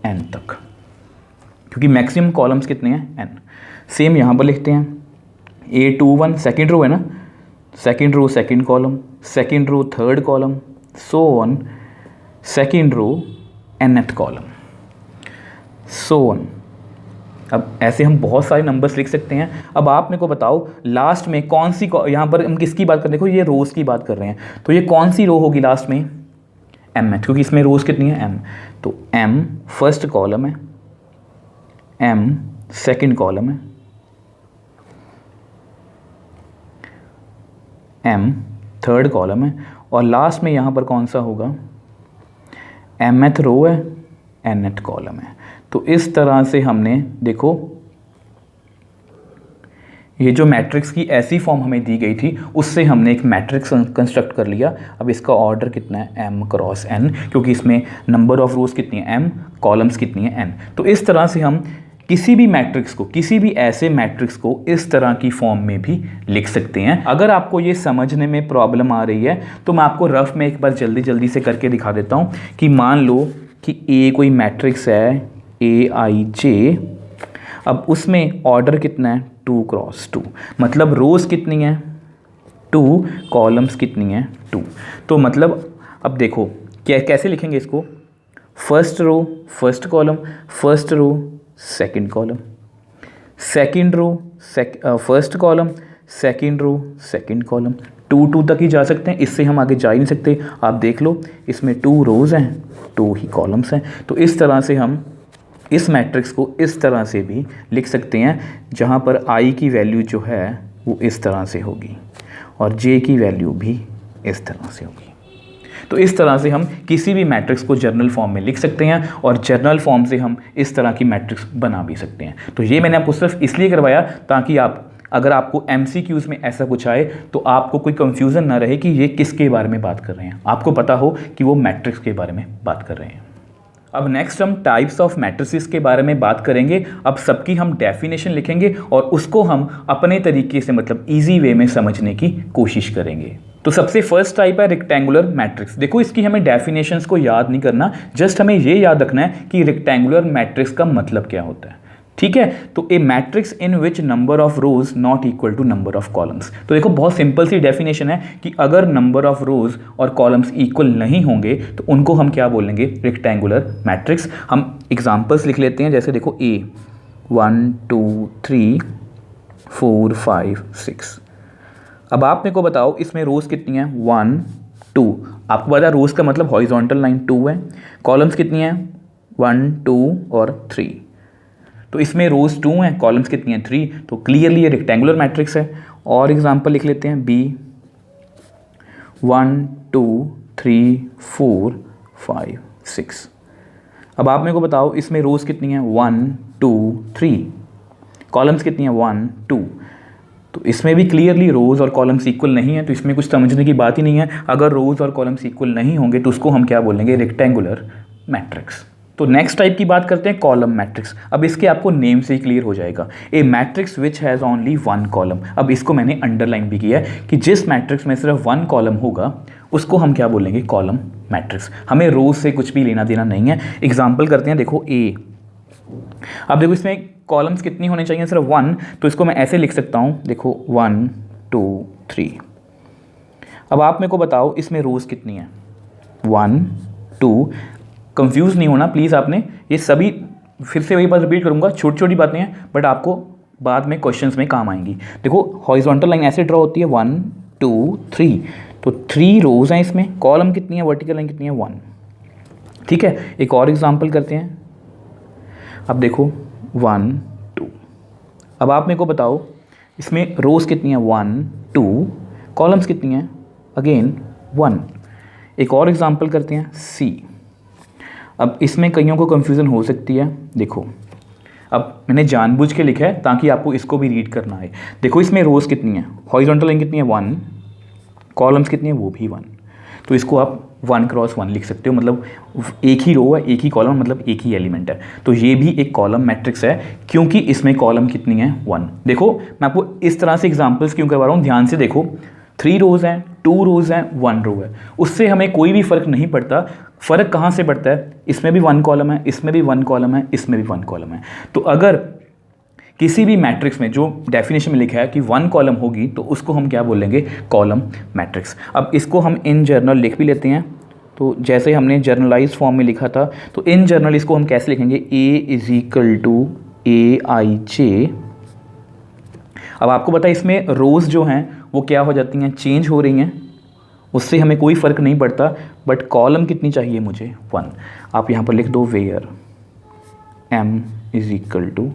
n तक, क्योंकि मैक्सिमम कॉलम्स कितने हैं, n। सेम यहाँ पर लिखते हैं A21 सेकंड रो है ना, second row second column, second row third column, so on, second row nth column, so on. अब ऐसे हम बहुत सारे नंबर्स लिख सकते हैं। अब आप मेरे को बताओ लास्ट में कौन सी, यहाँ पर हम किसकी बात कर रहे हैं, देखो ये रोज़ की बात कर रहे हैं, तो ये कौन सी रो होगी लास्ट में, m है, क्योंकि इसमें रोज़ कितनी है, m। तो m फर्स्ट कॉलम है, m सेकंड कॉलम है, m थर्ड कॉलम है, और लास्ट में यहाँ पर कौन सा होगा, mth रो है, nth कॉलम है। तो इस तरह से हमने देखो ये जो मैट्रिक्स की ऐसी फॉर्म हमें दी गई थी उससे हमने एक मैट्रिक्स कंस्ट्रक्ट कर लिया। अब इसका ऑर्डर कितना है, m क्रॉस n, क्योंकि इसमें नंबर ऑफ रोज कितनी है, m, कॉलम्स कितनी है, n। तो इस तरह से हम किसी भी मैट्रिक्स को, किसी भी ऐसे मैट्रिक्स को इस तरह की फॉर्म में भी लिख सकते हैं। अगर आपको ये समझने में प्रॉब्लम आ रही है तो मैं आपको रफ में एक बार जल्दी से करके दिखा देता हूँ कि मान लो कि A कोई मैट्रिक्स है, A I J। अब उसमें ऑर्डर कितना है 2 क्रॉस 2, मतलब रोज़ कितनी है 2, कॉलम्स कितनी है 2। तो मतलब अब देखो क्या कैसे लिखेंगे इसको, first row first column, first row second column, second row first column, second row second column, 2 तक ही जा सकते हैं, इससे हम आगे जा ही नहीं सकते। आप देख लो इसमें 2 रोज़ हैं 2 ही कॉलम्स हैं। तो इस तरह से हम इस मैट्रिक्स को इस तरह से भी लिख सकते हैं, जहाँ पर आई की वैल्यू जो है वो इस तरह से होगी और जे की वैल्यू भी इस तरह से होगी। तो इस तरह से हम किसी भी मैट्रिक्स को जर्नल फॉर्म में लिख सकते हैं और जर्नल फॉर्म से हम इस तरह की मैट्रिक्स बना भी सकते हैं। तो ये मैंने आपको सिर्फ इसलिए करवाया ताकि आप, अगर आपको MCQs में ऐसा कुछ आए तो आपको कोई कंफ्यूजन ना रहे कि ये किसके बारे में बात कर रहे हैं, आपको पता हो कि वो मैट्रिक्स के बारे में बात कर रहे हैं। अब नेक्स्ट हम टाइप्स ऑफ मैट्रिसेस के बारे में बात करेंगे। अब सबकी हम डेफिनेशन लिखेंगे और उसको हम अपने तरीके से मतलब इजी वे में समझने की कोशिश करेंगे। तो सबसे फर्स्ट टाइप है रेक्टेंगुलर मैट्रिक्स। देखो इसकी हमें डेफिनेशंस को याद नहीं करना, जस्ट हमें ये याद रखना है कि रेक्टेंगुलर मैट्रिक्स का मतलब क्या होता है, ठीक है। तो a matrix in which number of rows not equal to number of columns. तो देखो बहुत सिंपल सी डेफिनेशन है कि अगर नंबर ऑफ रोज और कॉलम्स इक्वल नहीं होंगे तो उनको हम क्या बोलेंगे, रेक्टेंगुलर मैट्रिक्स। हम एग्जांपल्स लिख लेते हैं, जैसे देखो A 1 2 3 4 5 6। अब आप मेरे को बताओ इसमें रोज कितनी है 1 2। आपको पता है रोज का मतलब हॉरिजॉन्टल लाइन 2 है, कॉलम्स कितनी है 1 2 और 3। तो इसमें रोज 2 हैं, कॉलम्स कितनी हैं 3, तो क्लियरली ये रेक्टेंगुलर मैट्रिक्स है। और एग्जांपल लिख लेते हैं B 1 2 3 4 5 6। अब आप मेरे को बताओ इसमें रोज कितनी है 1 2 3, कॉलम्स कितनी है 1 2। तो इसमें भी क्लियरली रोज और कॉलम्स इक्वल नहीं है, तो इसमें कुछ समझने की बात ही नहीं है। अगर रोज और कॉलम्स इक्वल नहीं होंगे तो उसको हम क्या बोलेंगे, रेक्टेंगुलर मैट्रिक्स। तो नेक्स्ट टाइप की बात करते हैं कॉलम मैट्रिक्स। अब इसके आपको नेम से ही क्लियर हो जाएगा, a matrix which has only 1 column. अब इसको मैंने अंडरलाइन भी किया है कि जिस मैट्रिक्स में सिर्फ 1 कॉलम होगा उसको हम क्या बोलेंगे, कॉलम मैट्रिक्स। हमें रोज से कुछ भी लेना देना नहीं है। एग्जाम्पल करते हैं, देखो A। अब देखो इसमें कॉलम्स कितनी होनी चाहिए, सिर्फ 1, तो इसको मैं ऐसे लिख सकता हूँ, देखो 1 2 3। अब आप मेरे को बताओ इसमें रोज कितनी है 1 2। कंफ्यूज नहीं होना प्लीज़ आपने, ये सभी फिर से वही बात रिपीट करूँगा, छोटी छोटी बातें हैं बट आपको बाद में क्वेश्चंस में काम आएंगी। देखो हॉरिजॉन्टल लाइन ऐसे ड्रॉ होती है 1 2 3, तो 3 रोज हैं इसमें, कॉलम कितनी है, वर्टिकल लाइन कितनी है 1, ठीक है। एक और एग्जांपल करते हैं। अब देखो 1 2। अब आप मेरे को बताओ इसमें रोज कितनी है 1 2, कॉलम्स कितनी हैं अगेन 1। एक और एग्जांपल करते हैं C। अब इसमें कईयों को कन्फ्यूज़न हो सकती है, देखो अब मैंने जानबूझ के लिखा है ताकि आपको इसको भी रीड करना है। देखो इसमें रोज़ कितनी है, हॉरिजॉन्टल लाइन कितनी है 1, कॉलम्स कितनी है वो भी 1, तो इसको आप 1 क्रॉस 1 लिख सकते हो, मतलब एक ही रो है एक ही कॉलम, मतलब एक ही एलिमेंट है। तो ये भी एक कॉलम मैट्रिक्स है क्योंकि इसमें कॉलम कितनी है 1। देखो मैं आपको इस तरह से एग्जाम्पल्स क्यों करवा रहा हूँ, ध्यान से देखो, 3 रोज़ हैं 2 रोज़ हैं 1 रो है, उससे हमें कोई भी फ़र्क नहीं पड़ता। फ़र्क कहाँ से पड़ता है, इसमें भी 1 कॉलम है, इसमें भी 1 कॉलम है, इसमें भी 1 कॉलम है। तो अगर किसी भी मैट्रिक्स में जो डेफिनेशन में लिखा है कि 1 कॉलम होगी तो उसको हम क्या बोलेंगे, कॉलम मैट्रिक्स। अब इसको हम इन जनरल लिख भी लेते हैं। तो जैसे हमने जर्नलाइज फॉर्म में लिखा था, तो इन जनरल इसको हम कैसे लिखेंगे, A = AIJ। अब आपको पता है इसमें रोज़ जो हैं वो क्या हो जाती हैं, चेंज हो रही हैं, उससे हमें कोई फ़र्क नहीं पड़ता, बट कॉलम कितनी चाहिए मुझे 1। आप यहाँ पर लिख दो where M =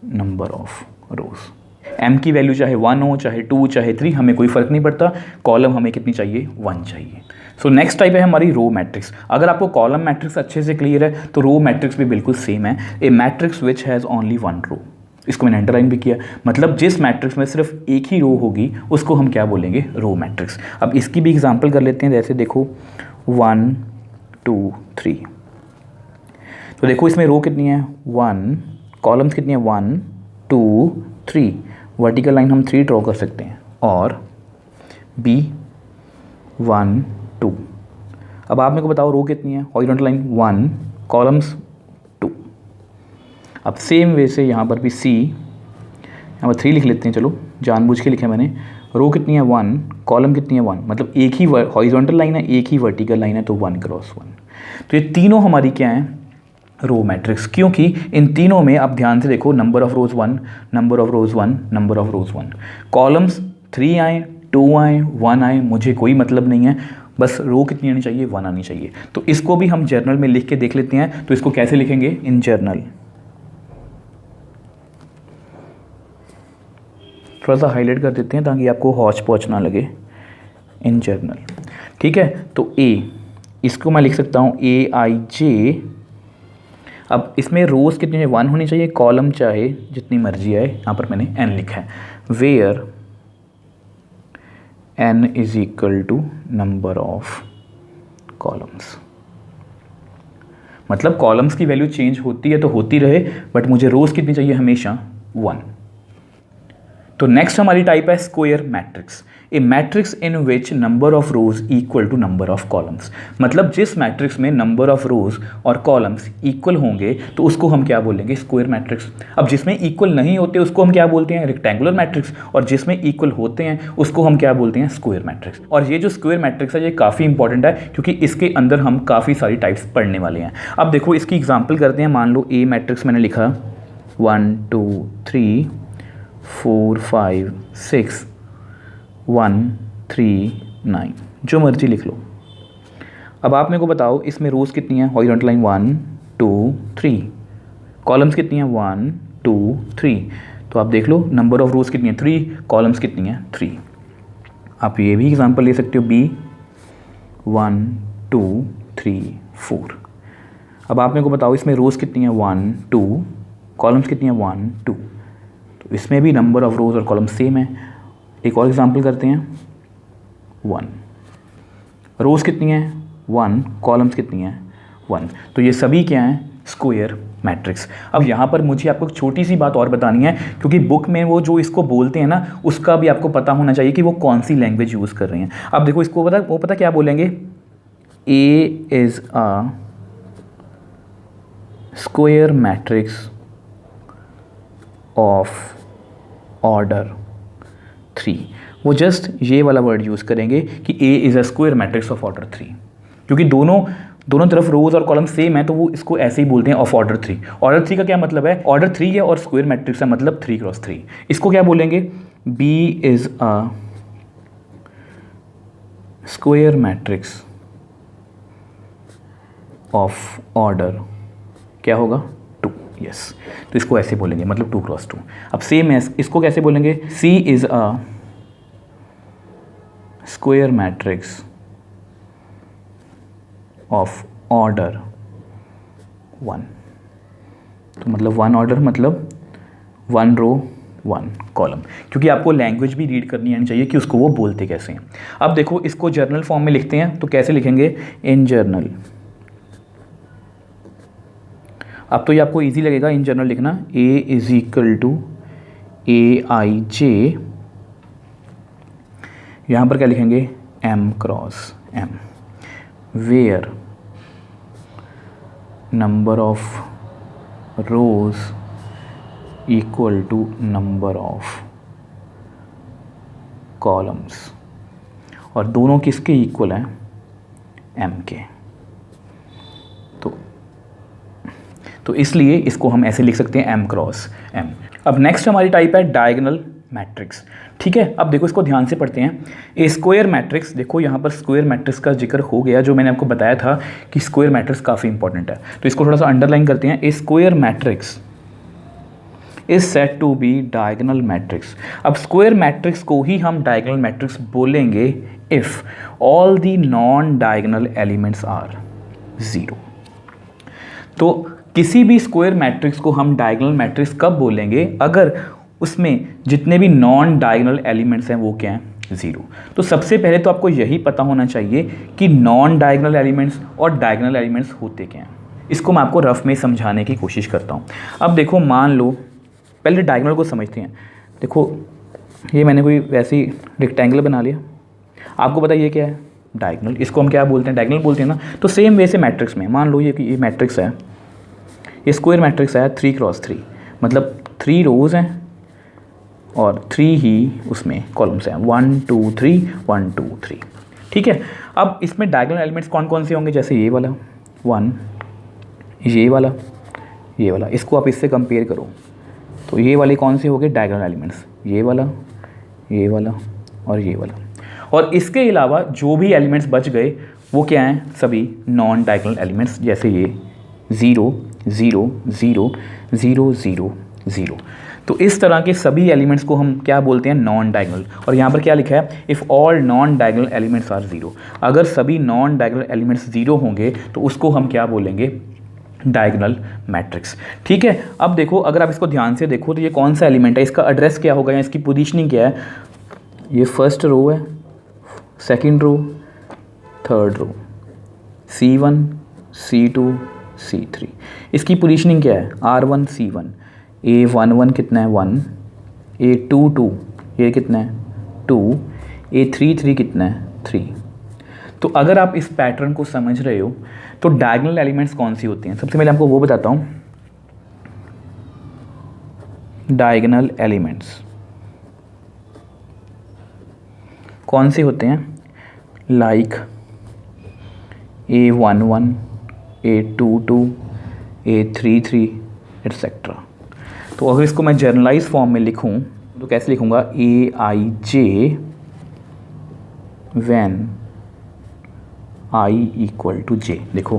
number of rows. M की वैल्यू चाहे 1 हो चाहे 2 चाहे 3, हमें कोई फ़र्क नहीं पड़ता, कॉलम हमें कितनी चाहिए 1 चाहिए। सो नेक्स्ट टाइप है हमारी रो मैट्रिक्स। अगर आपको कॉलम मैट्रिक्स अच्छे से क्लियर है तो रो मैट्रिक्स भी बिल्कुल सेम है, A matrix which has only 1 रो। इसको मैंने अंडरलाइन भी किया, मतलब जिस मैट्रिक्स में सिर्फ एक ही रो होगी उसको हम क्या बोलेंगे, रो मैट्रिक्स। अब इसकी भी एग्जांपल कर लेते हैं, जैसे देखो 1 2 3। तो देखो इसमें रो कितनी है 1, कॉलम्स कितनी है 1 2 3, वर्टिकल लाइन हम 3 ड्रॉ कर सकते हैं, और B 1 2। अब आप मेरे को बताओ रो कितनी है, हॉरिजॉन्टल लाइन 1, कॉलम्स 2। अब सेम वे से यहाँ पर भी C, यहाँ पर 3 लिख लेते हैं, चलो जानबूझ के लिखा मैंने। रो कितनी है 1, कॉलम कितनी है 1, मतलब एक ही हॉरिजॉन्टल लाइन है, एक ही वर्टिकल लाइन है, तो 1 क्रॉस 1। तो ये तीनों हमारी क्या हैं, रो मैट्रिक्स, क्योंकि इन तीनों में आप ध्यान से देखो number of rose 1, number of rose 1, number of rose 1, columns 3 आए, 2 आए, 1 आए, मुझे कोई मतलब नहीं है, बस रो कितनी आनी चाहिए, 1 आनी चाहिए। तो इसको भी हम जर्नल में लिख के देख लेते हैं। तो इसको कैसे लिखेंगे, इन जर्नल, थोड़ा सा हाईलाइट कर देते हैं ताकि आपको हौच पौच ना लगे, इन जर्नल, ठीक है। तो ए, इसको मैं लिख सकता हूँ AIJ। अब इसमें रोज़ कितनी है, 1 होनी चाहिए, कॉलम चाहे जितनी मर्जी आए, यहाँ पर मैंने n लिखा है, where n is equal to number of columns. मतलब कॉलम्स की वैल्यू चेंज होती है तो होती रहे, बट मुझे रोज़ कितनी चाहिए, हमेशा 1। तो नेक्स्ट हमारी टाइप है square matrix, a matrix in which number of rows equal to number of columns. मतलब जिस मैट्रिक्स में नंबर ऑफ रोज और कॉलम्स इक्वल होंगे तो उसको हम क्या बोलेंगे, स्क्वायर मैट्रिक्स। अब जिसमें इक्वल नहीं होते उसको हम क्या बोलते हैं, रेक्टेंगुलर मैट्रिक्स, और जिसमें इक्वल होते हैं उसको हम क्या बोलते हैं, स्क्वायर मैट्रिक्स। और ये जो स्क्वायर मैट्रिक्स है ये काफ़ी इंपॉर्टेंट है क्योंकि इसके अंदर हम काफ़ी सारी टाइप्स पढ़ने वाले हैं। अब देखो इसकी एग्जाम्पल करते हैं। मान लो ए मैट्रिक्स मैंने लिखा 1 2 3 4 5 6 1 3 9, जो मर्जी लिख लो। अब आप मेरे को बताओ इसमें रोज़ कितनी है, हॉरिजॉन्टल लाइन 1 2 3, कॉलम्स कितनी है 1 2 3। तो आप देख लो नंबर ऑफ रोज़ कितनी है 3, कॉलम्स कितनी है 3। आप ये भी एग्जांपल ले सकते हो B 1 2 3 4। अब आप मेरे को बताओ इसमें रोज़ कितनी है 1 2, कॉलम्स कितनी है 1 2। तो इसमें भी नंबर ऑफ रोज़ और कॉलम सेम है। एक और एग्जांपल करते हैं 1, रोज़ कितनी है 1, कॉलम्स कितनी है 1। तो ये सभी क्या हैं, स्क्वायर मैट्रिक्स। अब यहाँ पर मुझे आपको एक छोटी सी बात और बतानी है, क्योंकि बुक में वो जो इसको बोलते हैं ना उसका भी आपको पता होना चाहिए कि वो कौन सी लैंग्वेज यूज़ कर रहे हैं। अब देखो इसको पता क्या बोलेंगे, A is a square matrix of order 3। वो जस्ट ये वाला वर्ड यूज़ करेंगे कि A is a square matrix of order 3, क्योंकि दोनों तरफ रोज और कॉलम सेम है तो वो इसको ऐसे ही बोलते हैं ऑफ ऑर्डर 3। ऑर्डर 3 का क्या मतलब है, ऑर्डर 3 है और स्क्वायर मैट्रिक्स है मतलब 3 क्रॉस 3। इसको क्या बोलेंगे, B is a square matrix of order, क्या होगा 2, यस। तो इसको ऐसे बोलेंगे मतलब 2 क्रॉस 2। अब सेम है, इसको कैसे बोलेंगे, C is a square matrix of order 1। तो मतलब 1 ऑर्डर मतलब 1 रो 1 कॉलम, क्योंकि आपको लैंग्वेज भी रीड करनी आनी चाहिए कि उसको वो बोलते कैसे हैं। अब देखो इसको जर्नल फॉर्म में लिखते हैं तो कैसे लिखेंगे, इन जर्नल। अब तो ये आपको इजी लगेगा इन जनरल लिखना, A is equal to AIJ, यहाँ पर क्या लिखेंगे M cross M, where number of rows equal to number of columns, और दोनों किसके इक्वल हैं, M के। तो इसलिए इसको हम ऐसे लिख सकते हैं M क्रॉस M। अब नेक्स्ट हमारी टाइप है डायगोनल मैट्रिक्स, ठीक है। अब देखो इसको ध्यान से पढ़ते हैं। ए स्क्वायर मैट्रिक्स, देखो यहाँ पर स्क्वायर मैट्रिक्स का जिक्र हो गया, जो मैंने आपको बताया था कि स्क्वायर मैट्रिक्स काफ़ी इंपॉर्टेंट है, तो इसको थोड़ा सा अंडरलाइन करते हैं। A square matrix is said to be diagonal matrix. अब स्क्वायर मैट्रिक्स को ही हम डायगोनल मैट्रिक्स बोलेंगे if all the non diagonal elements are 0। तो किसी भी स्क्वायर मैट्रिक्स को हम डायगोनल मैट्रिक्स कब बोलेंगे, अगर उसमें जितने भी नॉन डायगोनल एलिमेंट्स हैं वो क्या हैं, 0। तो सबसे पहले तो आपको यही पता होना चाहिए कि नॉन डायगोनल एलिमेंट्स और डायगोनल एलिमेंट्स होते क्या हैं। इसको मैं आपको रफ में समझाने की कोशिश करता हूँ। अब देखो मान लो, पहले डायगोनल को समझते हैं। देखो ये मैंने कोई वैसी रेक्टेंगल बना लिया, आपको पता ये क्या है, डायगोनल। इसको हम क्या बोलते हैं, डायगोनल बोलते हैं ना। तो सेम वे से मैट्रिक्स में मान लो ये मैट्रिक्स है, ये स्क्वायर मैट्रिक्स है 3x3, मतलब 3 रोज़ हैं और 3 ही उसमें कॉलम्स हैं, 1 2 3 1 2 3। ठीक है, अब इसमें डायगोनल एलिमेंट्स कौन कौन से होंगे, जैसे ये वाला 1, ये वाला, ये वाला, इसको आप इससे कंपेयर करो तो ये वाले कौन से हो गए डायगोनल एलिमेंट्स, ये वाला, ये वाला और ये वाला। और इसके अलावा जो भी एलिमेंट्स बच गए वो क्या हैं, सभी नॉन डायगोनल एलिमेंट्स, जैसे ये 0 0 0 0 0 0। तो इस तरह के सभी एलिमेंट्स को हम क्या बोलते हैं, नॉन डायगोनल। और यहाँ पर क्या लिखा है, if all non diagonal elements are 0, अगर सभी नॉन डायगोनल एलिमेंट्स 0 होंगे तो उसको हम क्या बोलेंगे, डायगोनल मैट्रिक्स। ठीक है, अब देखो अगर आप इसको ध्यान से देखो तो ये कौन सा एलिमेंट है, इसका एड्रेस क्या होगा या इसकी पोजीशनिंग क्या है, ये फर्स्ट रो है, second row, third row, C1 C2 C3। इसकी पोजीशनिंग क्या है, R1 C1, A11 कितना है 1, A22 ये कितना है 2, A33 कितना है 3। तो अगर आप इस पैटर्न को समझ रहे हो तो डायगोनल एलिमेंट्स कौन सी होती हैं, सबसे पहले आपको वो बताता हूँ। डायगोनल एलिमेंट्स कौन से होते हैं, like A11 A22 A33 etcetera. तो अगर इसको मैं जर्नलाइज फॉर्म में लिखूं तो कैसे लिखूंगा, Aij when I equal to j। देखो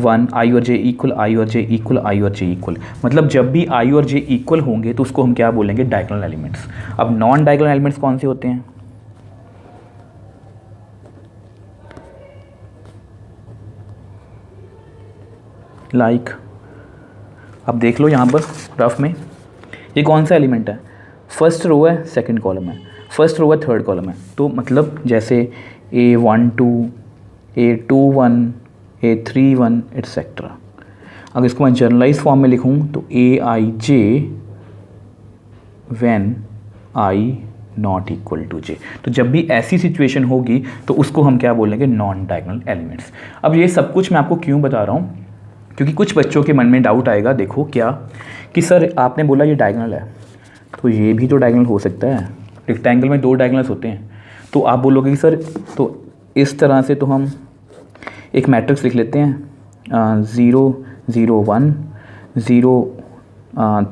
1 I और j इक्वल, I और j इक्वल, I और j इक्वल, मतलब जब भी I और j इक्वल होंगे तो उसको हम क्या बोलेंगे, डायगोनल एलिमेंट्स। अब नॉन डायगोनल एलिमेंट्स कौन से होते हैं, लाइक अब देख लो यहाँ पर रफ में, ये कौन सा एलिमेंट है, फर्स्ट रो है सेकंड कॉलम है, फर्स्ट रो है थर्ड कॉलम है। तो मतलब जैसे A12 A21 A31 एटसेट्रा। अगर इसको मैं जर्नलाइज फॉर्म में लिखूँ तो Aij when I not equal to j। तो जब भी ऐसी सिचुएशन होगी तो उसको हम क्या बोलेंगे, नॉन डायगोनल एलिमेंट्स। अब ये सब कुछ मैं आपको क्यों बता रहा हूँ, क्योंकि कुछ बच्चों के मन में डाउट आएगा, देखो क्या कि सर आपने बोला ये डायगोनल है तो ये भी तो डायगोनल हो सकता है, रेक्टेंगल में 2 डायगोनल्स होते हैं। तो आप बोलोगे कि सर तो इस तरह से तो हम एक मैट्रिक्स लिख लेते हैं 0 0 1 0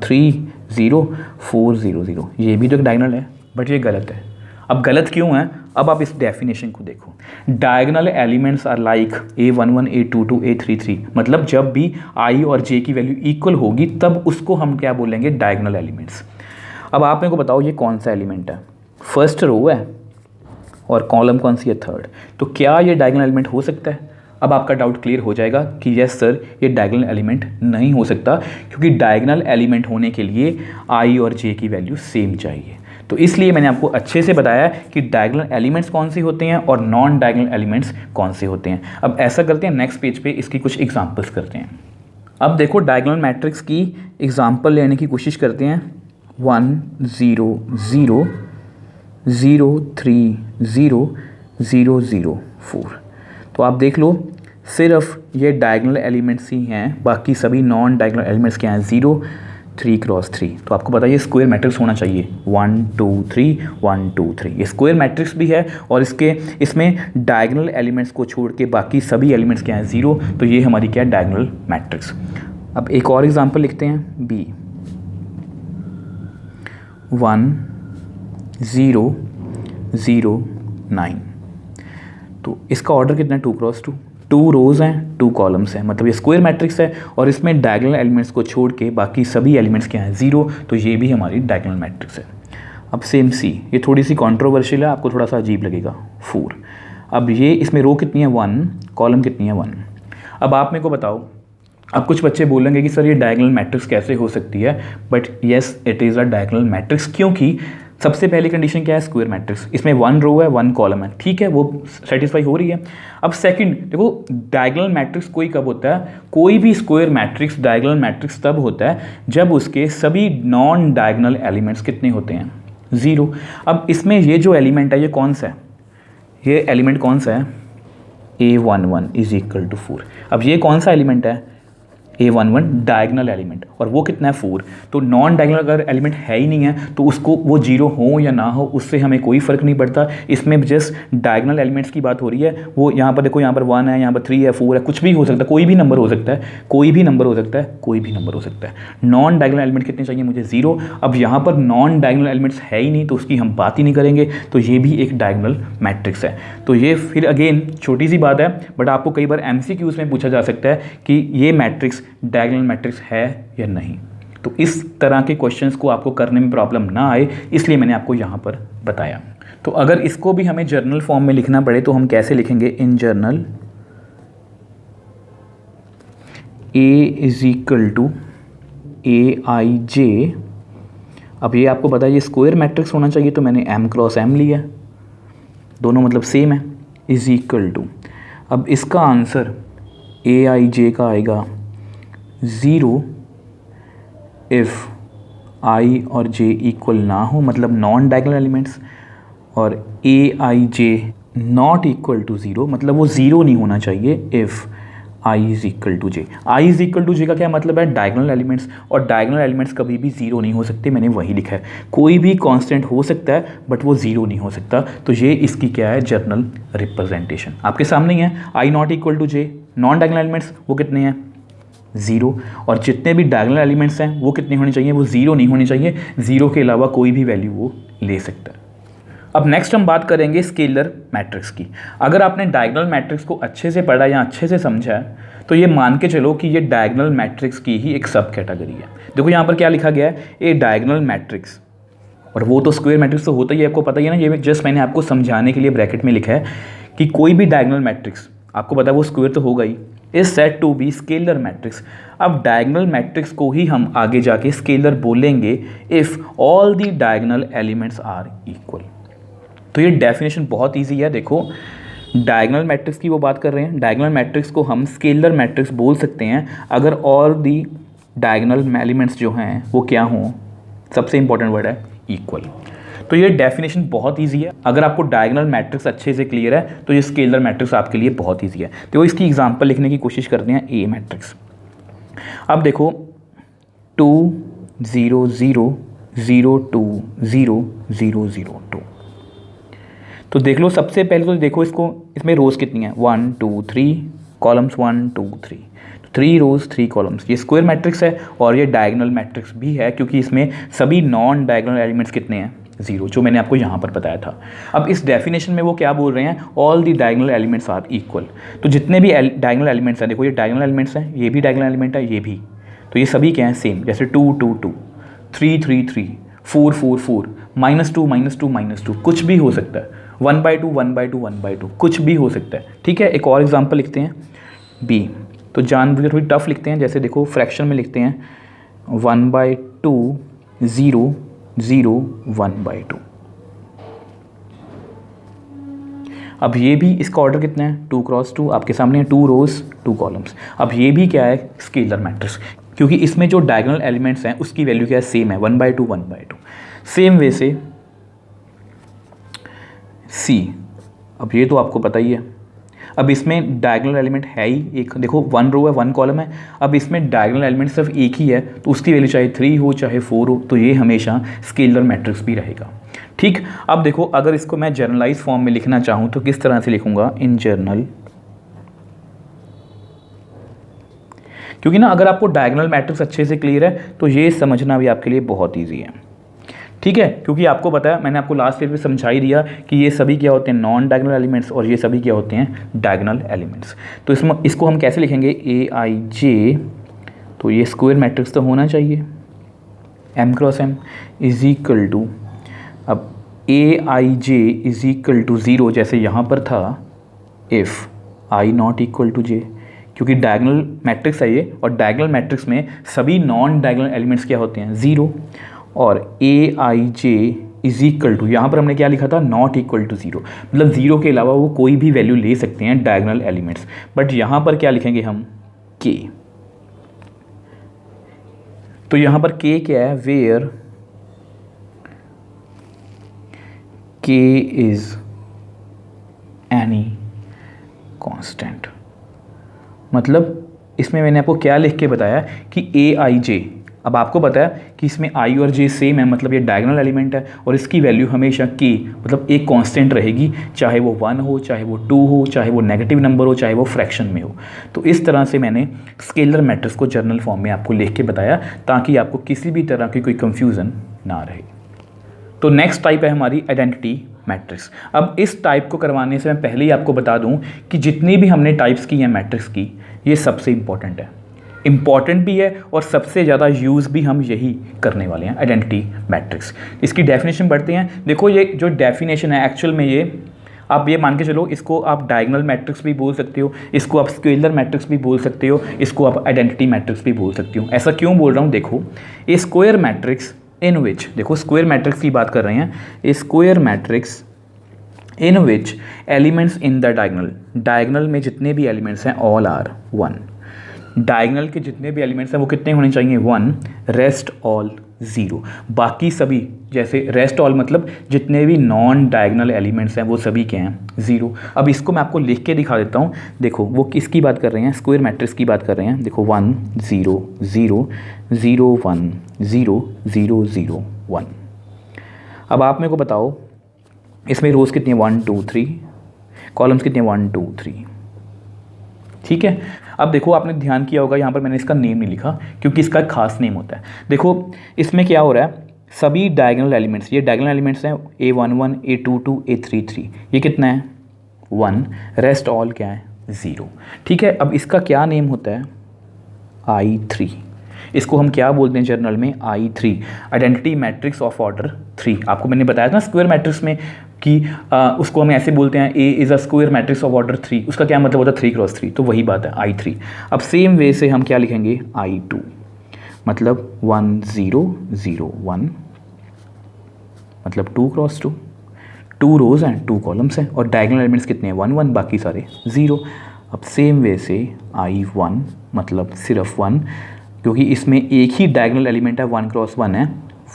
3 0 4 0 0, ये भी तो एक डायगोनल है, बट ये गलत है। अब गलत क्यों है, अब आप इस डेफिनेशन को देखो, diagonal elements are like A11 A22 A33, मतलब जब भी I और j की वैल्यू इक्वल होगी तब उसको हम क्या बोलेंगे, डायगोनल एलिमेंट्स। अब आप मेरे को बताओ ये कौन सा एलिमेंट है, फर्स्ट रो है और कॉलम कौन सी है, थर्ड। तो क्या ये डायगोनल एलिमेंट हो सकता है, अब आपका डाउट क्लियर हो जाएगा कि यस सर ये डायगोनल एलिमेंट नहीं हो सकता, क्योंकि डायगोनल एलिमेंट होने के लिए I और j की वैल्यू सेम चाहिए। तो इसलिए मैंने आपको अच्छे से बताया कि डायगोनल एलिमेंट्स कौन से होते हैं और नॉन डायगोनल एलिमेंट्स कौन से होते हैं। अब ऐसा करते हैं, नेक्स्ट पेज पे इसकी कुछ एग्जांपल्स करते हैं। अब देखो डायगोनल मैट्रिक्स की एग्जांपल लेने की कोशिश करते हैं। 1 0 0 0 3 0 0 0 4। तो आप देख लो सिर्फ ये डायगोनल एलिमेंट्स ही हैं, बाकी सभी नॉन डायगोनल एलिमेंट्स क्या हैं, 0 3 क्रॉस 3। तो आपको पता है ये स्क्वायर मैट्रिक्स होना चाहिए, 1 2 3 1 2 3, ये स्क्वायर मैट्रिक्स भी है और इसमें डायगोनल एलिमेंट्स को छोड़ के बाकी सभी एलिमेंट्स क्या हैं, 0। तो ये हमारी क्या है, डायगोनल मैट्रिक्स। अब एक और एग्जांपल लिखते हैं, B 1 0 0 9। तो इसका ऑर्डर कितना है, 2 क्रॉस 2, 2 रोज़ हैं 2 कॉलम्स हैं, मतलब ये स्क्वायर मैट्रिक्स है और इसमें डायगोनल एलिमेंट्स को छोड़ के बाकी सभी एलिमेंट्स क्या हैं, 0। तो ये भी हमारी डायगोनल मैट्रिक्स है। अब सेम C, ये थोड़ी सी कॉन्ट्रोवर्शियल है, आपको थोड़ा सा अजीब लगेगा, 4। अब ये इसमें रो कितनी है, 1, कॉलम कितनी है, 1। अब आप मेरे को बताओ, अब कुछ बच्चे बोलेंगे कि सर ये डायगोनल मैट्रिक्स कैसे हो सकती है, but yes it is a diagonal matrix, क्योंकि सबसे पहली कंडीशन क्या है, स्क्वायर मैट्रिक्स, इसमें 1 रो है 1 कॉलम है, ठीक है, वो सेटिस्फाई हो रही है। अब सेकंड देखो, डायगोनल मैट्रिक्स कोई कब होता है, कोई भी स्क्वायर मैट्रिक्स डायगोनल मैट्रिक्स तब होता है जब उसके सभी नॉन डायगोनल एलिमेंट्स कितने होते हैं, 0। अब इसमें ये जो एलिमेंट है ये कौन सा है, ये एलिमेंट कौन सा है, A11 इज इक्वल टू 4। अब ये कौन सा एलिमेंट है, A11 डायगनल एलिमेंट, और वो कितना है 4। तो नॉन डायगनल अगर एलिमेंट है ही नहीं है तो उसको वो 0 हो या ना हो उससे हमें कोई फ़र्क नहीं पड़ता। इसमें जस्ट डायगनल एलिमेंट्स की बात हो रही है। वो यहाँ पर देखो, यहाँ पर 1 है, यहाँ पर 3 है, 4 है, कुछ भी हो सकता है, कोई भी नंबर हो सकता है, कोई भी नंबर हो सकता है, कोई भी नंबर हो सकता है। नॉन डायगनल एलिमेंट कितने चाहिए मुझे 0। अब यहाँ पर नॉन डायगनल एलिमेंट्स है ही नहीं तो उसकी हम बात ही नहीं करेंगे, तो ये भी एक डायगनल मैट्रिक्स है। तो ये फिर अगेन छोटी सी बात है, बट आपको कई बार MCQs में पूछा जा सकता है कि ये मैट्रिक्स डायगनल मैट्रिक्स है या नहीं। तो इस तरह के क्वेश्चंस को आपको करने में प्रॉब्लम ना आए इसलिए मैंने आपको यहाँ पर बताया। तो अगर इसको भी हमें जर्नल फॉर्म में लिखना पड़े तो हम कैसे लिखेंगे, इन जर्नल A = AIJ। अब ये आपको पता है ये स्क्वायर मैट्रिक्स होना चाहिए तो मैंने M × M लिया, दोनों मतलब सेम है, = अब इसका आंसर AIJ का आएगा 0 इफ़ I और J इक्वल ना हो, मतलब नॉन डायगनल एलिमेंट्स, और AIJ नॉट इक्वल टू 0 मतलब वो 0 नहीं होना चाहिए if I = J। I = J का क्या मतलब है, डायगनल एलिमेंट्स, और डायगनल एलिमेंट्स कभी भी 0 नहीं हो सकते, मैंने वही लिखा है। कोई भी कांस्टेंट हो सकता है बट वो 0 नहीं हो सकता। तो ये इसकी क्या है, जर्नल रिप्रेजेंटेशन आपके सामने ही है। I not equal to J, non diagonal elements वो कितने हैं 0, और जितने भी डायगनल एलिमेंट्स हैं वो कितने होने चाहिए, वो 0 नहीं होने चाहिए, 0 के अलावा कोई भी वैल्यू वो ले सकता है। अब नेक्स्ट हम बात करेंगे स्केलर मैट्रिक्स की। अगर आपने डायगनल मैट्रिक्स को अच्छे से पढ़ा या अच्छे से समझा है तो ये मान के चलो कि ये डायगनल मैट्रिक्स की ही एक सब कैटेगरी है। देखो यहाँ पर क्या लिखा गया है, ए डायगनल मैट्रिक्स, और वो तो स्क्वायर मैट्रिक्स तो होता ही है, आपको पता ही है ना। ये जस्ट मैंने आपको समझाने के लिए ब्रैकेट में लिखा है कि कोई भी डायगनल मैट्रिक्स आपको पता है वो स्क्वायर तो होगा ही, is said to be scalar matrix. अब डायगनल मैट्रिक्स को ही हम आगे जाके स्केलर बोलेंगे if all the diagonal elements are equal. तो ये डेफिनेशन बहुत इजी है। देखो डायगनल मैट्रिक्स की वो बात कर रहे हैं, डायगनल मैट्रिक्स को हम स्केलर मैट्रिक्स बोल सकते हैं अगर ऑल दी डायगनल एलिमेंट्स जो हैं वो क्या हों, सबसे इंपॉर्टेंट वर्ड है इक्वल। तो ये डेफिनेशन बहुत इजी है। अगर आपको डायगनल मैट्रिक्स अच्छे से क्लियर है तो ये स्केलर मैट्रिक्स आपके लिए बहुत इजी है। तो इसकी एग्जांपल लिखने की कोशिश करते हैं, ए मैट्रिक्स। अब देखो 2 0 0 0 2 0 0 0 2। तो देख लो, सबसे पहले तो देखो इसको, इसमें रोज़ कितनी है 1 2 3 कॉलम्स 1 2 3, 3 रोज़ 3 कॉलम्स। ये स्क्वायर मैट्रिक्स है और ये डायगनल मैट्रिक्स भी है क्योंकि इसमें सभी नॉन डायगनल एलिमेंट्स कितने हैं 0, जो मैंने आपको यहाँ पर बताया था। अब इस डेफिनेशन में वो क्या बोल रहे हैं, all the diagonal elements are equal. तो जितने भी डायगनल एलिमेंट्स हैं, देखो ये डायगनल एलिमेंट्स हैं, ये भी डायगनल एलिमेंट है, ये भी, तो ये सभी क्या हैं सेम। जैसे 2 2 2 3 3 3 4 4 4 -2 -2 -2, कुछ भी हो सकता है। 1/2 1/2 1/2, कुछ भी हो सकता है। ठीक है, एक और एग्जांपल लिखते हैं बी। तो जानबूझकर थोड़ी टफ लिखते हैं, जैसे देखो फ्रैक्शन में लिखते हैं 1/2 0 0 1/2। अब ये भी, इसका ऑर्डर कितना है 2 × 2, आपके सामने है 2 रोज़ 2 कॉलम्स। अब ये भी क्या है स्केलर मैट्रिक्स, क्योंकि इसमें जो डायगोनल एलिमेंट्स हैं उसकी वैल्यू क्या है सेम है 1/2 1/2। सेम वे से सी, अब ये तो आपको पता ही है। अब इसमें डायगोनल एलिमेंट है ही एक, देखो 1 रो है 1 कॉलम है। अब इसमें डायगोनल एलिमेंट सिर्फ एक ही है तो उसकी वैल्यू चाहे 3 हो चाहे 4 हो, तो ये हमेशा स्केलर मैट्रिक्स भी रहेगा। ठीक, अब देखो अगर इसको मैं जर्नलाइज फॉर्म में लिखना चाहूँ तो किस तरह से लिखूंगा, इन जर्नल। क्योंकि ना अगर आपको डायगोनल मैट्रिक्स अच्छे से क्लियर है तो ये समझना भी आपके लिए बहुत ईजी है। ठीक है, क्योंकि आपको पता है, मैंने आपको लास्ट ईयर में समझा ही दिया कि ये सभी क्या होते हैं नॉन डायगोनल एलिमेंट्स और ये सभी क्या होते हैं डायगोनल एलिमेंट्स। तो इसको हम कैसे लिखेंगे, AIJ, तो ये स्क्वायर मैट्रिक्स तो होना चाहिए M × M is equal to, अब AIJ इज इक्वल टू 0 जैसे यहाँ पर था if I not equal to J, क्योंकि डायगोनल मैट्रिक्स है ये, और डायगोनल मैट्रिक्स में सभी नॉन डायगोनल एलिमेंट्स क्या होते हैं 0, और AIJ इज इक्वल टू, यहाँ पर हमने क्या लिखा था नॉट इक्वल टू 0, मतलब 0 के अलावा वो कोई भी वैल्यू ले सकते हैं डायगोनल एलिमेंट्स। बट यहाँ पर क्या लिखेंगे हम K, तो यहाँ पर K क्या है, where K is any constant, मतलब इसमें मैंने आपको क्या लिख के बताया कि ए आई जे, अब आपको पता है कि इसमें आई और जे सेम है, मतलब ये डायगोनल एलिमेंट है और इसकी वैल्यू हमेशा के मतलब एक कांस्टेंट रहेगी, चाहे वो 1 हो, चाहे वो 2 हो, चाहे वो नेगेटिव नंबर हो, चाहे वो फ्रैक्शन में हो। तो इस तरह से मैंने स्केलर मैट्रिक्स को जर्नल फॉर्म में आपको लिख के बताया ताकि आपको किसी भी तरह की कोई कन्फ्यूज़न ना रहे। तो नेक्स्ट टाइप है हमारी आइडेंटिटी मैट्रिक्स। अब इस टाइप को करवाने से मैं पहले ही आपको बता दूं कि जितनी भी हमने टाइप्स की हैं मैट्रिक्स की, ये सबसे इंपॉर्टेंट है, इंपॉर्टेंट भी है और सबसे ज़्यादा यूज़ भी हम यही करने वाले हैं, आइडेंटिटी मैट्रिक्स। इसकी डेफिनेशन बढ़ते हैं। देखो ये जो डेफिनेशन है एक्चुअल में ये आप ये मान के चलो, इसको आप डायगोनल मैट्रिक्स भी बोल सकते हो, इसको आप स्केलर मैट्रिक्स भी बोल सकते हो, इसको आप आइडेंटिटी मैट्रिक्स भी बोल सकते हो। ऐसा क्यों बोल रहा हूँ, देखो ए स्क्वायर मैट्रिक्स इन विच, देखो स्क्वायर मैट्रिक्स की बात कर रहे हैं, a square matrix in which elements in the diagonal, diagonal में जितने भी एलिमेंट्स हैं ऑल आर 1, डायगोनल के जितने भी एलिमेंट्स हैं वो कितने होने चाहिए 1, रेस्ट ऑल 0, बाकी सभी, जैसे रेस्ट ऑल मतलब जितने भी नॉन डायगोनल एलिमेंट्स हैं वो सभी क्या हैं 0। अब इसको मैं आपको लिख के दिखा देता हूँ। देखो वो किसकी बात कर रहे हैं, स्क्वायर मैट्रिक्स की बात कर रहे हैं। देखो 1 0 0 0 1 0 0 0 1। अब आप मेरे को बताओ इसमें रोज़ कितनी है 1 2 3, कॉलम्स कितने 1 2 3, ठीक है। अब देखो आपने ध्यान किया होगा यहाँ पर मैंने इसका नेम नहीं लिखा क्योंकि इसका एक खास नेम होता है। देखो इसमें क्या हो रहा है, सभी डायगोनल एलिमेंट्स, ये डायगोनल एलिमेंट्स हैं A11 A22 A33, ये कितना है 1, रेस्ट ऑल क्या है 0, ठीक है। अब इसका क्या नेम होता है I3, इसको हम क्या बोलते हैं जर्नल में I3, identity matrix of order 3। आपको मैंने बताया था ना स्क्वायर मैट्रिक्स में कि उसको हम ऐसे बोलते हैं A is a square matrix of order 3, उसका क्या मतलब होता है 3x3, तो वही बात है I3। अब सेम वे से हम क्या लिखेंगे I2, मतलब 1 0 0 1, मतलब 2x2, 2 रोज़ हैं 2 कॉलम्स हैं और डायगोनल एलिमेंट्स कितने हैं 1 1, बाकी सारे 0। अब सेम वे से I1 मतलब सिर्फ 1, क्योंकि इसमें एक ही डायगोनल एलिमेंट है 1x1 है,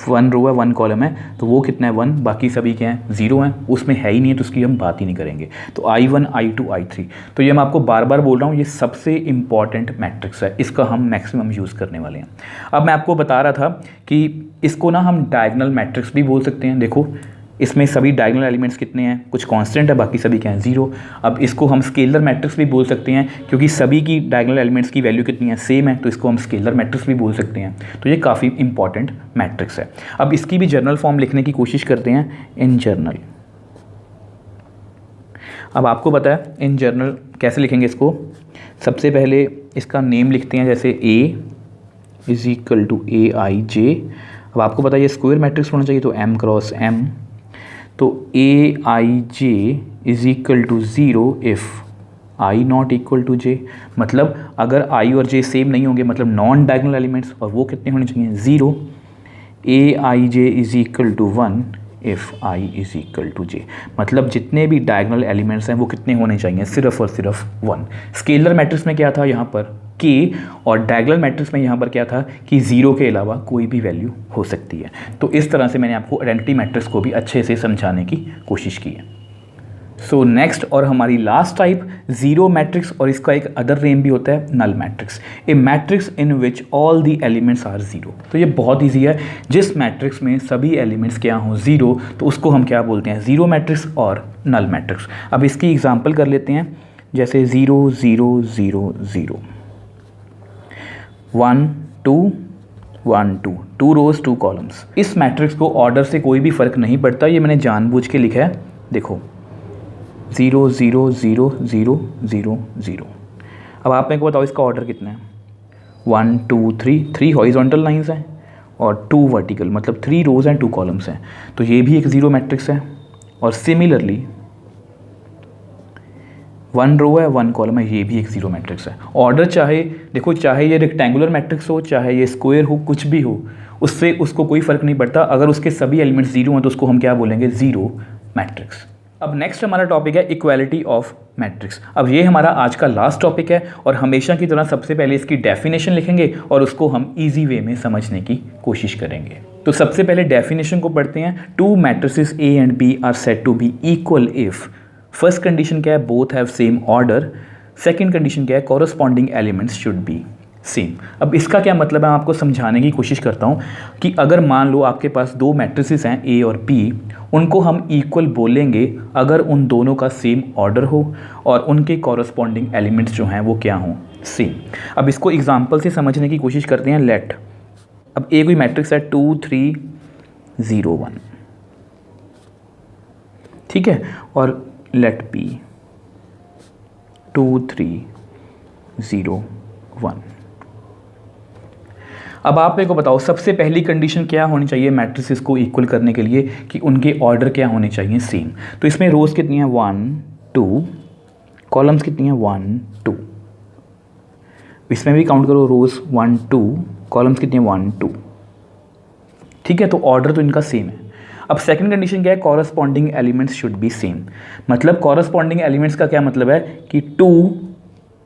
1 रो है 1 कॉलम है, तो वो कितना है 1, बाकी सभी क्या हैं 0 हैं, उसमें है ही नहीं है तो उसकी हम बात ही नहीं करेंगे। तो I1 I2 I3, तो ये मैं आपको बार बार बोल रहा हूँ, ये सबसे इंपॉर्टेंट मैट्रिक्स है, इसका हम मैक्सिमम यूज़ करने वाले हैं। अब मैं आपको बता रहा था कि इसको ना हम डायगोनल मैट्रिक्स भी बोल सकते हैं। देखो इसमें सभी डायगोनल एलिमेंट्स कितने हैं, कुछ कांस्टेंट है, बाकी सभी क्या हैं 0। अब इसको हम स्केलर मैट्रिक्स भी बोल सकते हैं क्योंकि सभी की डायगोनल एलिमेंट्स की वैल्यू कितनी है सेम है, तो इसको हम स्केलर मैट्रिक्स भी बोल सकते हैं। तो ये काफ़ी इंपॉर्टेंट मैट्रिक्स है। अब इसकी भी जर्नल फॉर्म लिखने की कोशिश करते हैं, इन जर्नल। अब आपको पता है इन जर्नल कैसे लिखेंगे इसको, सबसे पहले इसका नेम लिखते हैं, जैसे A is equal to AIJ। अब आपको पता है ये स्क्वायर मैट्रिक्स होना चाहिए, तो M क्रॉस M, तो AIJ is equal to 0 if I not equal to J, मतलब अगर I और J सेम नहीं होंगे, मतलब नॉन डायगोनल एलिमेंट्स, और वो कितने होने चाहिए 0। AIJ is equal to 1 if I is equal to J, मतलब जितने भी डायगोनल एलिमेंट्स हैं वो कितने होने चाहिए, सिर्फ और सिर्फ 1। स्केलर मैट्रिक्स में क्या था यहाँ पर K, और डायगोनल मैट्रिक्स में यहाँ पर क्या था कि 0 के अलावा कोई भी वैल्यू हो सकती है। तो इस तरह से मैंने आपको आइडेंटिटी मैट्रिक्स को भी अच्छे से समझाने की कोशिश की है। सो नेक्स्ट और हमारी लास्ट टाइप जीरो मैट्रिक्स, और इसका एक अदर नेम भी होता है null matrix, a matrix in which all the elements are zero. तो ये बहुत ईजी है, जिस मैट्रिक्स में सभी एलिमेंट्स क्या हों जीरो, तो उसको हम क्या बोलते हैं, जीरो मैट्रिक्स और नल मैट्रिक्स। अब इसकी एग्जांपल कर लेते हैं, जैसे 0 0 0 0 1 2 1 2, 2 रोज 2 कॉलम्स। इस मैट्रिक्स को ऑर्डर से कोई भी फ़र्क नहीं पड़ता, ये मैंने जानबूझ के लिखा है। देखो 0 0 0 0 0 0। अब आप मेरे को बताओ इसका ऑर्डर कितना है, 1 2 3, 3 हॉरिजॉन्टल लाइंस हैं और 2 वर्टिकल, मतलब 3 रोज एंड 2 कॉलम्स हैं, तो ये भी एक ज़ीरो मैट्रिक्स है। और सिमिलरली 1 रो है 1 कॉलम है, ये भी एक ज़ीरो मैट्रिक्स है। ऑर्डर चाहे देखो, चाहे ये रेक्टेंगुलर मैट्रिक्स हो, चाहे ये स्क्वायर हो, कुछ भी हो, उससे उसको कोई फ़र्क नहीं पड़ता। अगर उसके सभी एलिमेंट्स ज़ीरो हैं तो उसको हम क्या बोलेंगे, ज़ीरो मैट्रिक्स। अब नेक्स्ट हमारा टॉपिक है इक्वालिटी ऑफ मैट्रिक्स। अब ये हमारा आज का लास्ट टॉपिक है, और हमेशा की तरह सबसे पहले इसकी डेफिनेशन लिखेंगे और उसको हम ईजी वे में समझने की कोशिश करेंगे। तो सबसे पहले डेफिनेशन को पढ़ते हैं। 2 matrices A and B are said to be equal if, first condition क्या है, both have same order, second condition क्या है, corresponding elements should be same. अब इसका क्या मतलब है, मैं आपको समझाने की कोशिश करता हूँ कि अगर मान लो आपके पास दो मैट्रिसेस हैं ए और बी, उनको हम इक्वल बोलेंगे अगर उन दोनों का सेम ऑर्डर हो और उनके कॉरस्पॉन्डिंग एलिमेंट्स जो हैं वो क्या हों, सेम। अब इसको एग्जांपल से समझने की कोशिश करते हैं। लेट, अब ए कोई मैट्रिक्स है 2 3 0 1, ठीक है, और लेट बी 2 3 0 1। अब आप मेरे को बताओ सबसे पहली कंडीशन क्या होनी चाहिए मैट्रिसेस को इक्वल करने के लिए कि उनके ऑर्डर क्या होने चाहिए, सेम। तो इसमें रोज कितनी है 1 2, कॉलम्स कितनी है 1 2, इसमें भी काउंट करो रोज 1 2, कॉलम्स कितनी है 1 2, ठीक है। तो ऑर्डर तो इनका सेम है। अब सेकंड कंडीशन क्या है, corresponding elements should be same. मतलब कॉरस्पॉन्डिंग एलिमेंट्स का क्या मतलब है कि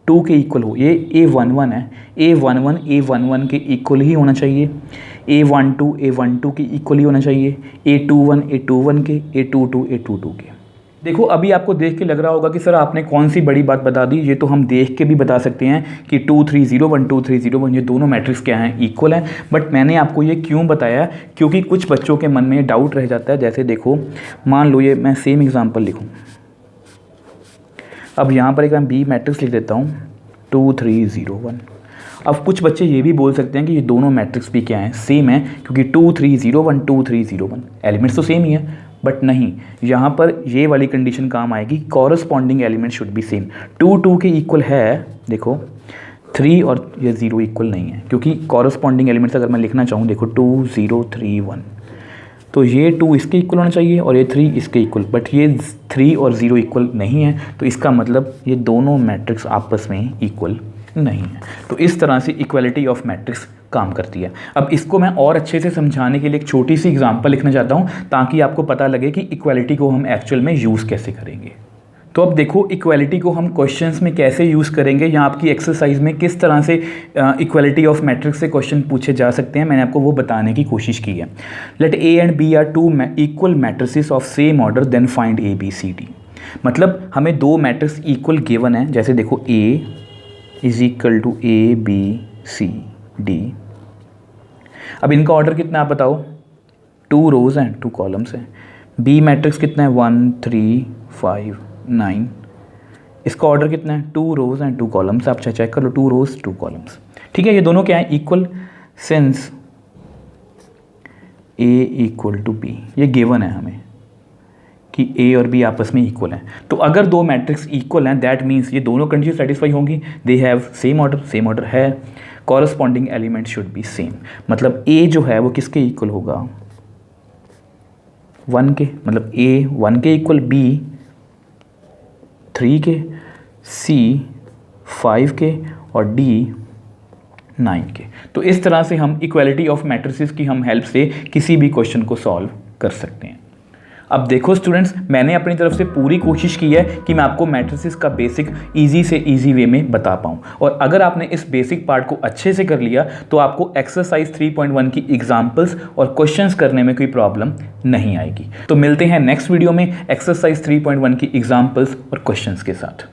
2 के इक्वल हो। ये A11 है, A11 A11 के इक्वल ही होना चाहिए, A12 A12 के इक्वल ही होना चाहिए, A21 A21 के, A22 A22 के। देखो अभी आपको देख के लग रहा होगा कि सर आपने कौन सी बड़ी बात बता दी, ये तो हम देख के भी बता सकते हैं कि 2 3 0 1 2 3 0 1 ये दोनों मैट्रिक्स क्या हैं, इक्वल हैं। बट मैंने आपको ये क्यों बताया, क्योंकि कुछ बच्चों के मन में डाउट रह जाता है। जैसे देखो मान लो ये मैं सेम एग्जाम्पल लिखूँ, अब यहाँ पर एक मैं बी मैट्रिक्स लिख देता हूँ 2 3 0 1। अब कुछ बच्चे ये भी बोल सकते हैं कि ये दोनों मैट्रिक्स भी क्या हैं, सेम है, क्योंकि 2 3 0 1 2 3 0 1 एलिमेंट्स तो सेम ही है। बट नहीं, यहाँ पर ये वाली कंडीशन काम आएगी, corresponding element should be same. 2 2 के इक्वल है, देखो 3 और ये 0 इक्वल नहीं है, क्योंकि कॉरस्पॉन्डिंग एलिमेंट्स अगर मैं लिखना चाहूँ, देखो 2 0 3 1, तो ये 2 इसके इक्वल होना चाहिए और ये 3 इसके इक्वल, बट ये 3 और 0 इक्वल नहीं है, तो इसका मतलब ये दोनों मैट्रिक्स आपस में इक्वल नहीं है। तो इस तरह से इक्वलिटी ऑफ मैट्रिक्स काम करती है। अब इसको मैं और अच्छे से समझाने के लिए एक छोटी सी एग्जांपल लिखना चाहता हूँ ताकि आपको पता लगे कि इक्वलिटी को हम एक्चुअल में यूज़ कैसे करेंगे। तो अब देखो इक्वलिटी को हम क्वेश्चंस में कैसे यूज़ करेंगे, या आपकी एक्सरसाइज में किस तरह से इक्वलिटी ऑफ मैट्रिक्स से क्वेश्चन पूछे जा सकते हैं, मैंने आपको वो बताने की कोशिश की है। Let A and B are 2 equal matrices of same order, then find A B C D. मतलब हमें दो मैट्रिक्स इक्वल गिवन है, जैसे देखो A is equal to A B C D. अब इनका ऑर्डर कितना आप बताओ, 2 रोज हैं 2 कॉलम्स हैं। बी मैट्रिक्स कितना है 1 3 5 9, इसका ऑर्डर कितना है 2 रोज एंड 2 कॉलम्स। आप चेक कर लो 2 रोज 2 कॉलम्स, ठीक है। ये दोनों क्या है, equal, since a equal to b, ये गिवन है हमें कि ए और बी आपस में इक्वल हैं। तो अगर दो मैट्रिक्स इक्वल हैं दैट मीन्स ये दोनों कंडीशन सेटिस्फाई होंगी, दे हैव सेम ऑर्डर है, corresponding element should be same. मतलब ए जो है वो किसके इक्वल होगा, 1 के, मतलब ए 1 के इक्वल, बी 3 के, सी 5 के और डी 9 के। तो इस तरह से हम इक्वलिटी ऑफ मैट्रिसेस की हम हेल्प से किसी भी क्वेश्चन को सॉल्व कर सकते हैं। अब देखो स्टूडेंट्स, मैंने अपनी तरफ से पूरी कोशिश की है कि मैं आपको मैट्रिसेस का बेसिक इजी से इजी वे में बता पाऊँ, और अगर आपने इस बेसिक पार्ट को अच्छे से कर लिया तो आपको एक्सरसाइज 3.1 की एग्जाम्पल्स और क्वेश्चंस करने में कोई प्रॉब्लम नहीं आएगी। तो मिलते हैं नेक्स्ट वीडियो में एक्सरसाइज 3.1 की एग्जाम्पल्स और क्वेश्चंस के साथ।